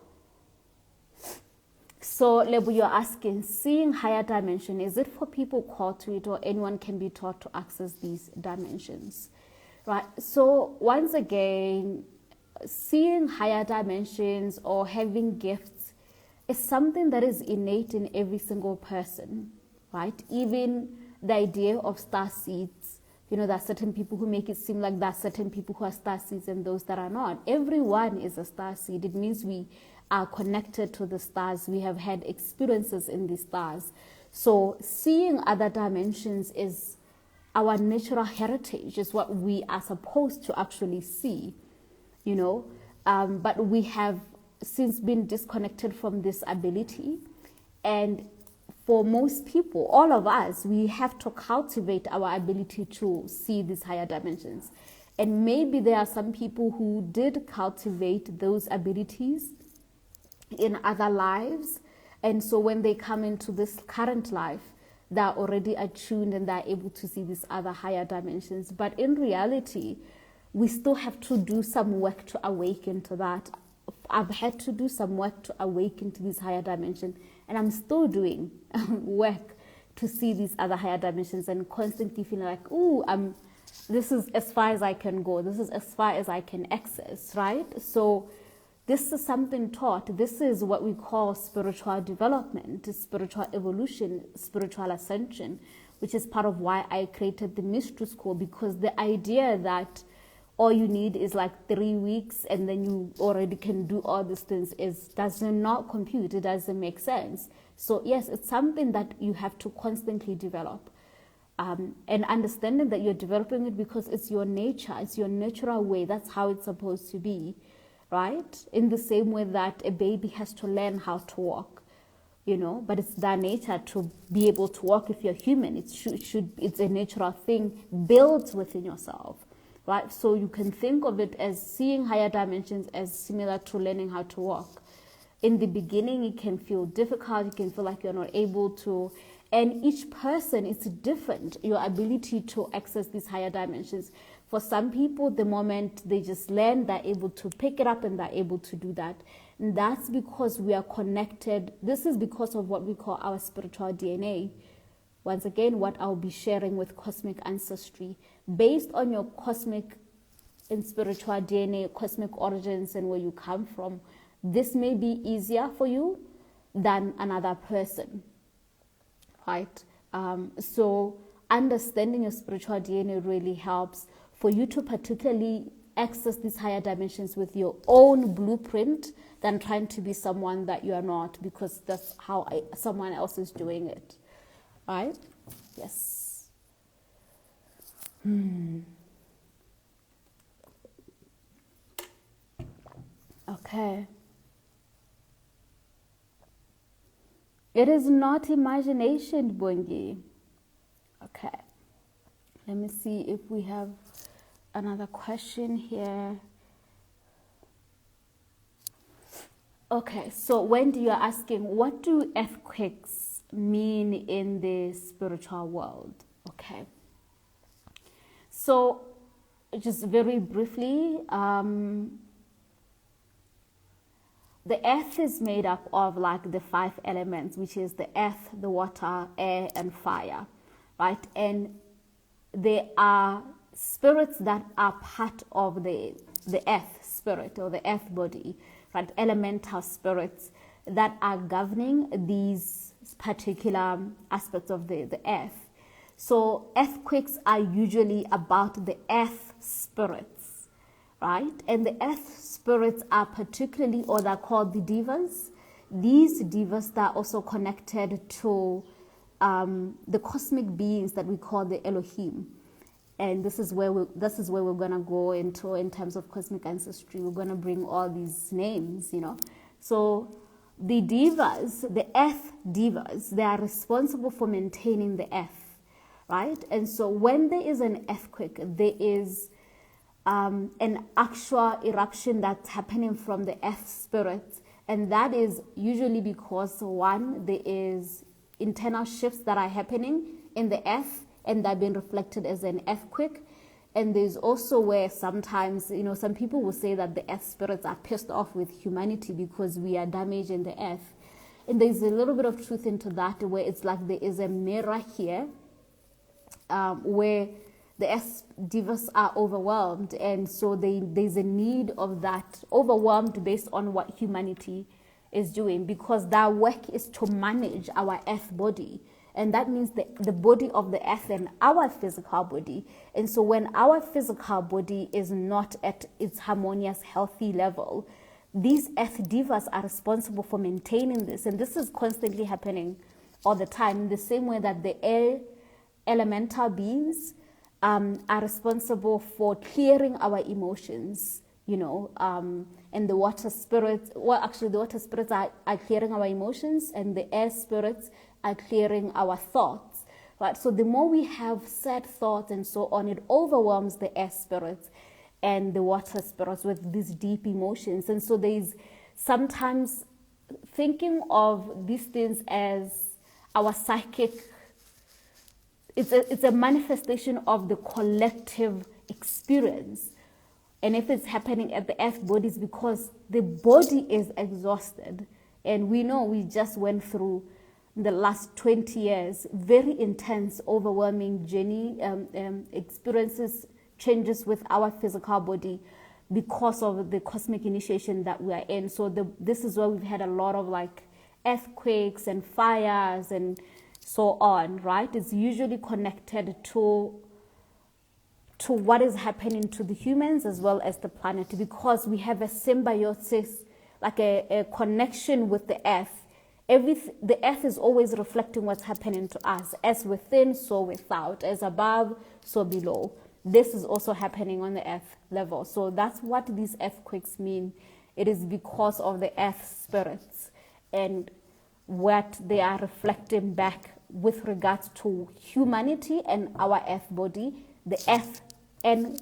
S1: Lebu, you're asking, seeing higher dimension, is it for people called to it, or anyone can be taught to access these dimensions? Right. So once again, seeing higher dimensions or having gifts is something that is innate in every single person, right? Even the idea of star seeds, you know, there are certain people who make it seem like there are certain people who are star seeds and those that are not. Everyone is a star seed. It means we are connected to the stars. We have had experiences in the stars. So seeing other dimensions is our natural heritage, is what we are supposed to actually see, you know. But we have since been disconnected from this ability. And for most people, all of us, we have to cultivate our ability to see these higher dimensions. And maybe there are some people who did cultivate those abilities in other lives. And so when they come into this current life, they're already attuned and they're able to see these other higher dimensions. But in reality, we still have to do some work to awaken to that. I've had to do some work to awaken to this higher dimension, and I'm still doing work to see these other higher dimensions, and constantly feeling like, ooh, this is as far as I can go. This is as far as I can access, right? So this is something taught. This is what we call spiritual development, spiritual evolution, spiritual ascension, which is part of why I created the mystery school, because the idea that all you need is like 3 weeks and then you already can do all these things does not compute. It doesn't make sense. So yes, it's something that you have to constantly develop. And understanding that you're developing it because it's your nature, it's your natural way. That's how it's supposed to be, right? In the same way that a baby has to learn how to walk, but it's their nature to be able to walk. If you're human, it's a natural thing built within yourself. Right, so you can think of it as seeing higher dimensions as similar to learning how to walk. In the beginning, it can feel difficult. You can feel like you're not able to. And each person is different, your ability to access these higher dimensions. For some people, the moment they just learn, they're able to pick it up and they're able to do that. And that's because we are connected. This is because of what we call our spiritual DNA. Once again, what I'll be sharing with Cosmic Ancestry, based on your cosmic and spiritual DNA, cosmic origins, and where you come from, this may be easier for you than another person, right? So understanding your spiritual DNA really helps for you to particularly access these higher dimensions with your own blueprint than trying to be someone that you are not, because that's how someone else is doing it. Right? Yes. Okay. It is not imagination, Bongi. Okay. Let me see if we have another question here. Okay, so Wendy, you're asking, what do earthquakes mean in the spiritual world? Okay, so just very briefly, the earth is made up of like the 5 elements, which is the earth, the water, air, and fire, right? And there are spirits that are part of the earth spirit or the earth body, right? Elemental spirits that are governing these particular aspects of the earth. So earthquakes are usually about the earth spirits, right? And the earth spirits are particularly, or they're called the devas. These devas that are also connected to the cosmic beings that we call the Elohim. And this is where we're gonna go into in terms of cosmic ancestry. We're gonna bring all these names, So the devas, the earth devas, they are responsible for maintaining the earth, right? And so when there is an earthquake, there is an actual eruption that's happening from the earth spirits. And that is usually because, one, there is internal shifts that are happening in the earth and they're being reflected as an earthquake. And there's also where sometimes, some people will say that the earth spirits are pissed off with humanity because we are damaging the earth. And there's a little bit of truth into that, where it's like there is a mirror here where the earth devas are overwhelmed. And so there's a need of that, overwhelmed based on what humanity is doing, because their work is to manage our earth body. And that means the body of the earth and our physical body. And so when our physical body is not at its harmonious, healthy level, these earth devas are responsible for maintaining this. And this is constantly happening all the time, in the same way that the air elemental beings are responsible for clearing our emotions, and the water spirits, the water spirits are clearing our emotions, and the air spirits are clearing our thoughts. right? So the more we have sad thoughts and so on, it overwhelms the air spirits and the water spirits with these deep emotions. And so there's sometimes thinking of these things as our psychic, it's a manifestation of the collective experience. And if it's happening at the earth bodies, because the body is exhausted. And we know we just went through the last 20 years, very intense, overwhelming journey, experiences, changes with our physical body because of the cosmic initiation that we are in. So this is where we've had a lot of like earthquakes and fires and so on, right? It's usually connected to what is happening to the humans as well as the planet, because we have a symbiosis, like a connection with the earth. The earth is always reflecting what's happening to us, as within, so without, as above, so below. This is also happening on the earth level. So that's what these earthquakes mean. It is because of the earth spirits and what they are reflecting back with regards to humanity and our earth body, the earth and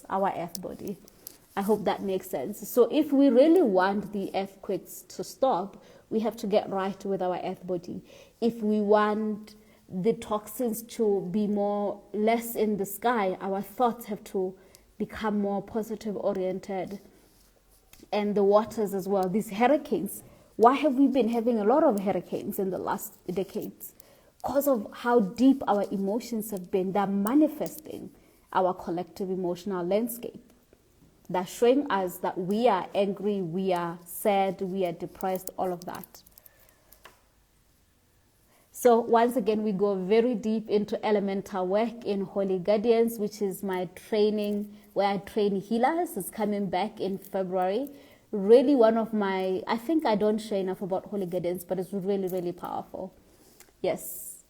S1: our earth body. I hope that makes sense. So if we really want the earthquakes to stop, we have to get right with our earth body. If we want the toxins to be less in the sky, our thoughts have to become more positive oriented. And the waters as well, these hurricanes. Why have we been having a lot of hurricanes in the last decades? Because of how deep our emotions have been. They're manifesting our collective emotional landscape. They're showing us that we are angry, we are sad, we are depressed, all of that. So once again, we go very deep into elemental work in Holy Guardians, which is my training where I train healers. It's coming back in February. Really one of my, I think I don't share enough about Holy Guardians, but it's really, really powerful. Yes.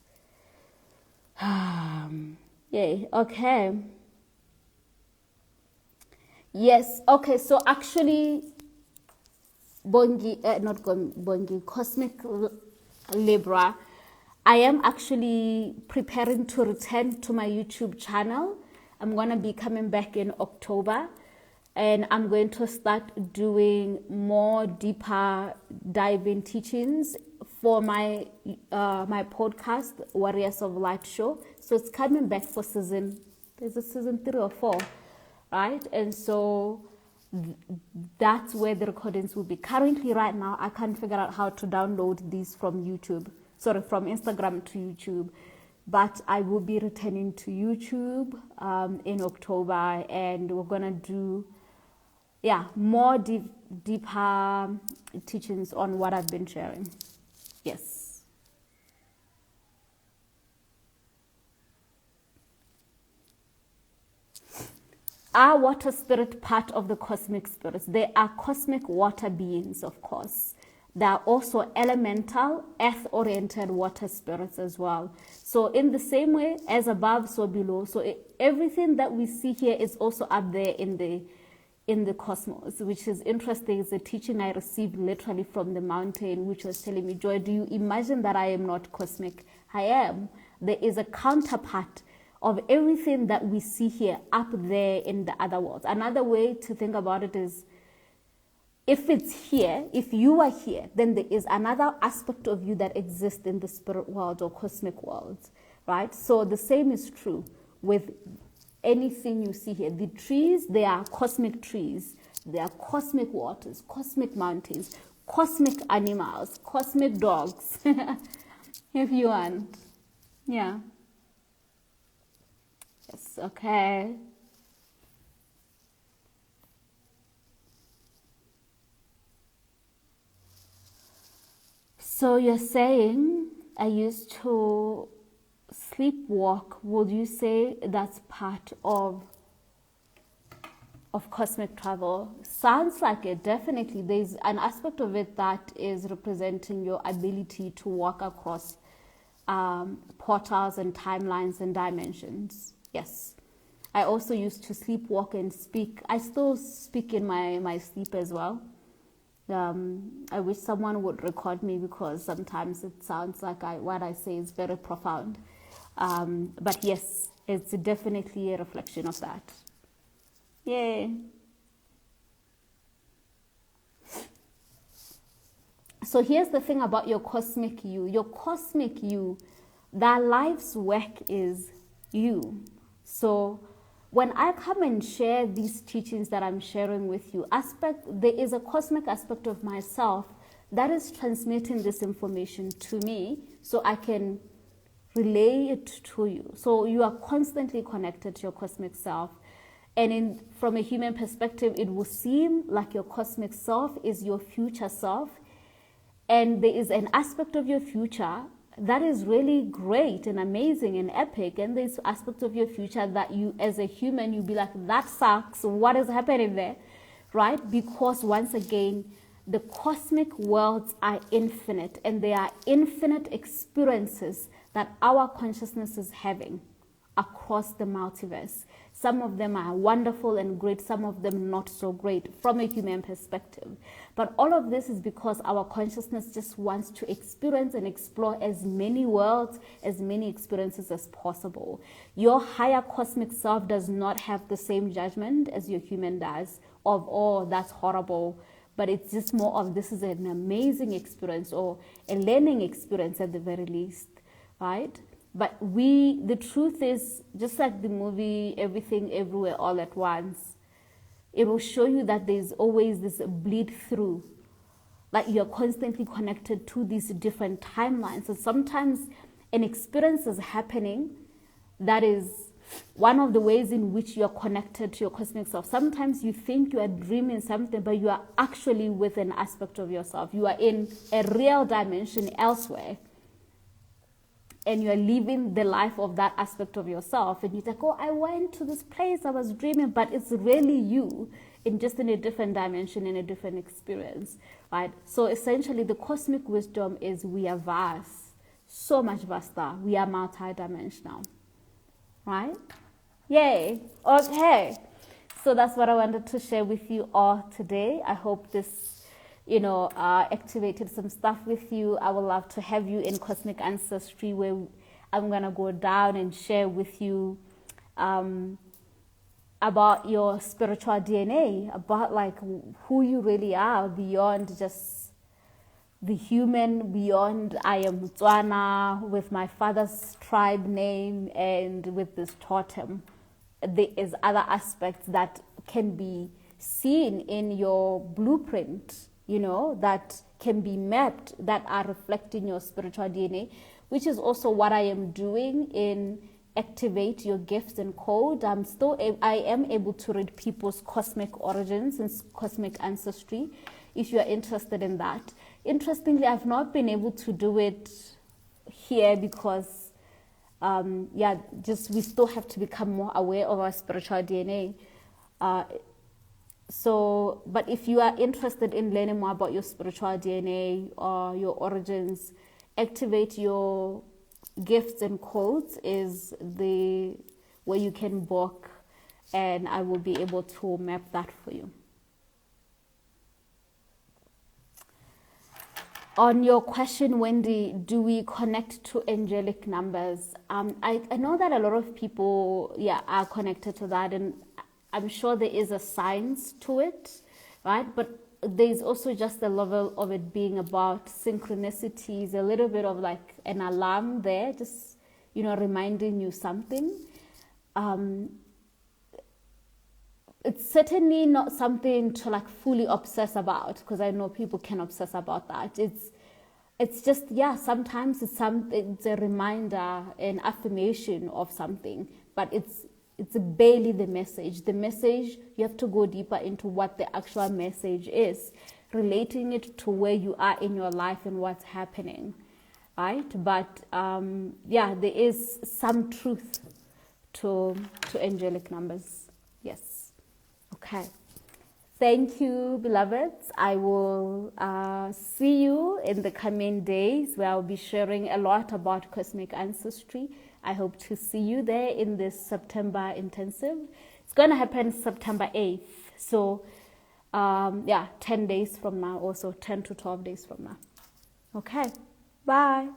S1: Yay. Okay. Yes. Okay. So actually, Cosmic Libra, I am actually preparing to return to my YouTube channel. I'm going to be coming back in October, and I'm going to start doing more deeper diving teachings for my podcast, Warriors of Light show. So it's coming back for season 3 or 4, right? And so that's where the recordings will be. Currently, right now, I can't figure out how to download these from Instagram to YouTube. But I will be returning to YouTube in October, and we're going to do more deeper teachings on what I've been sharing. Yes. Are water spirit part of the cosmic spirits? They are cosmic water beings, of course. There are also elemental, earth-oriented water spirits as well. So in the same way, as above, so below. So everything that we see here is also up there in the cosmos, which is interesting. It's a teaching I received literally from the mountain, which was telling me, Joy, do you imagine that I am not cosmic? I am. There is a counterpart of everything that we see here up there in the other worlds. Another way to think about it is, if it's here, if you are here, then there is another aspect of you that exists in the spirit world or cosmic world, right? So the same is true with anything you see here. The trees, they are cosmic trees. They are cosmic waters, cosmic mountains, cosmic animals, cosmic dogs, if you want. Yeah. Yes, okay. So you're saying I used to sleepwalk. Would you say that's part of cosmic travel? Sounds like it, definitely. There's an aspect of it that is representing your ability to walk across portals and timelines and dimensions. Yes. I also used to sleepwalk and speak. I still speak in my sleep as well. I wish someone would record me, because sometimes it sounds like what I say is very profound. But yes, it's definitely a reflection of that. Yay. So here's the thing about your cosmic you. Your cosmic you, their life's work is you. So when I come and share these teachings that I'm sharing with you, there is a cosmic aspect of myself that is transmitting this information to me so I can relay it to you. So you are constantly connected to your cosmic self. And from a human perspective, it will seem like your cosmic self is your future self. And there is an aspect of your future that is really great and amazing and epic. And there's aspects of your future that you, as a human, you'll be like, that sucks. What is happening there? Right? Because once again, the cosmic worlds are infinite, and they are infinite experiences that our consciousness is having across the multiverse. Some of them are wonderful and great, some of them not so great from a human perspective. But all of this is because our consciousness just wants to experience and explore as many worlds, as many experiences as possible. Your higher cosmic self does not have the same judgment as your human does of, oh, that's horrible. But it's just more of, this is an amazing experience, or a learning experience at the very least, right? But the truth is, just like the movie Everything Everywhere All at Once, it will show you that there's always this bleed through. Like you're constantly connected to these different timelines. And sometimes an experience is happening that is one of the ways in which you're connected to your cosmic self. Sometimes you think you are dreaming something, but you are actually with an aspect of yourself. You are in a real dimension elsewhere, and you're living the life of that aspect of yourself. And you're like, oh, I went to this place, I was dreaming, but it's really you in a different dimension, in a different experience, right? So essentially, the cosmic wisdom is we are vast, so much vaster. We are multi-dimensional. Right? Yay. Okay. So that's what I wanted to share with you all today. I hope this, activated some stuff with you. I would love to have you in Cosmic Ancestry, where I'm going to go down and share with you about your spiritual DNA, about like who you really are beyond just the human, beyond I am Botswana with my father's tribe name and with this totem. There is other aspects that can be seen in your blueprint, that can be mapped, that are reflecting your spiritual DNA, which is also what I am doing in Activate Your Gifts and Code. I am able to read people's cosmic origins and cosmic ancestry, if you are interested in that. Interestingly, I've not been able to do it here because, we still have to become more aware of our spiritual DNA. But if you are interested in learning more about your spiritual DNA or your origins, Activate Your Gifts and Codes is where you can book, and I will be able to map that for you. On your question, Wendy, do we connect to angelic numbers? I know that a lot of people, are connected to that, and I'm sure there is a science to it, right? But there's also just a level of it being about synchronicities, a little bit of like an alarm there, just, reminding you something. It's certainly not something to like fully obsess about, because I know people can obsess about that. It's just, sometimes it's a reminder, an affirmation of something, but it's barely the message. The message, you have to go deeper into what the actual message is, relating it to where you are in your life and what's happening, right? But there is some truth to angelic numbers. Yes. Okay. Thank you, beloveds. I will see you in the coming days, where I'll be sharing a lot about cosmic ancestry. I hope to see you there in this September intensive. It's going to happen September 8th. So, 10 days from now, also 10 to 12 days from now. Okay. Bye.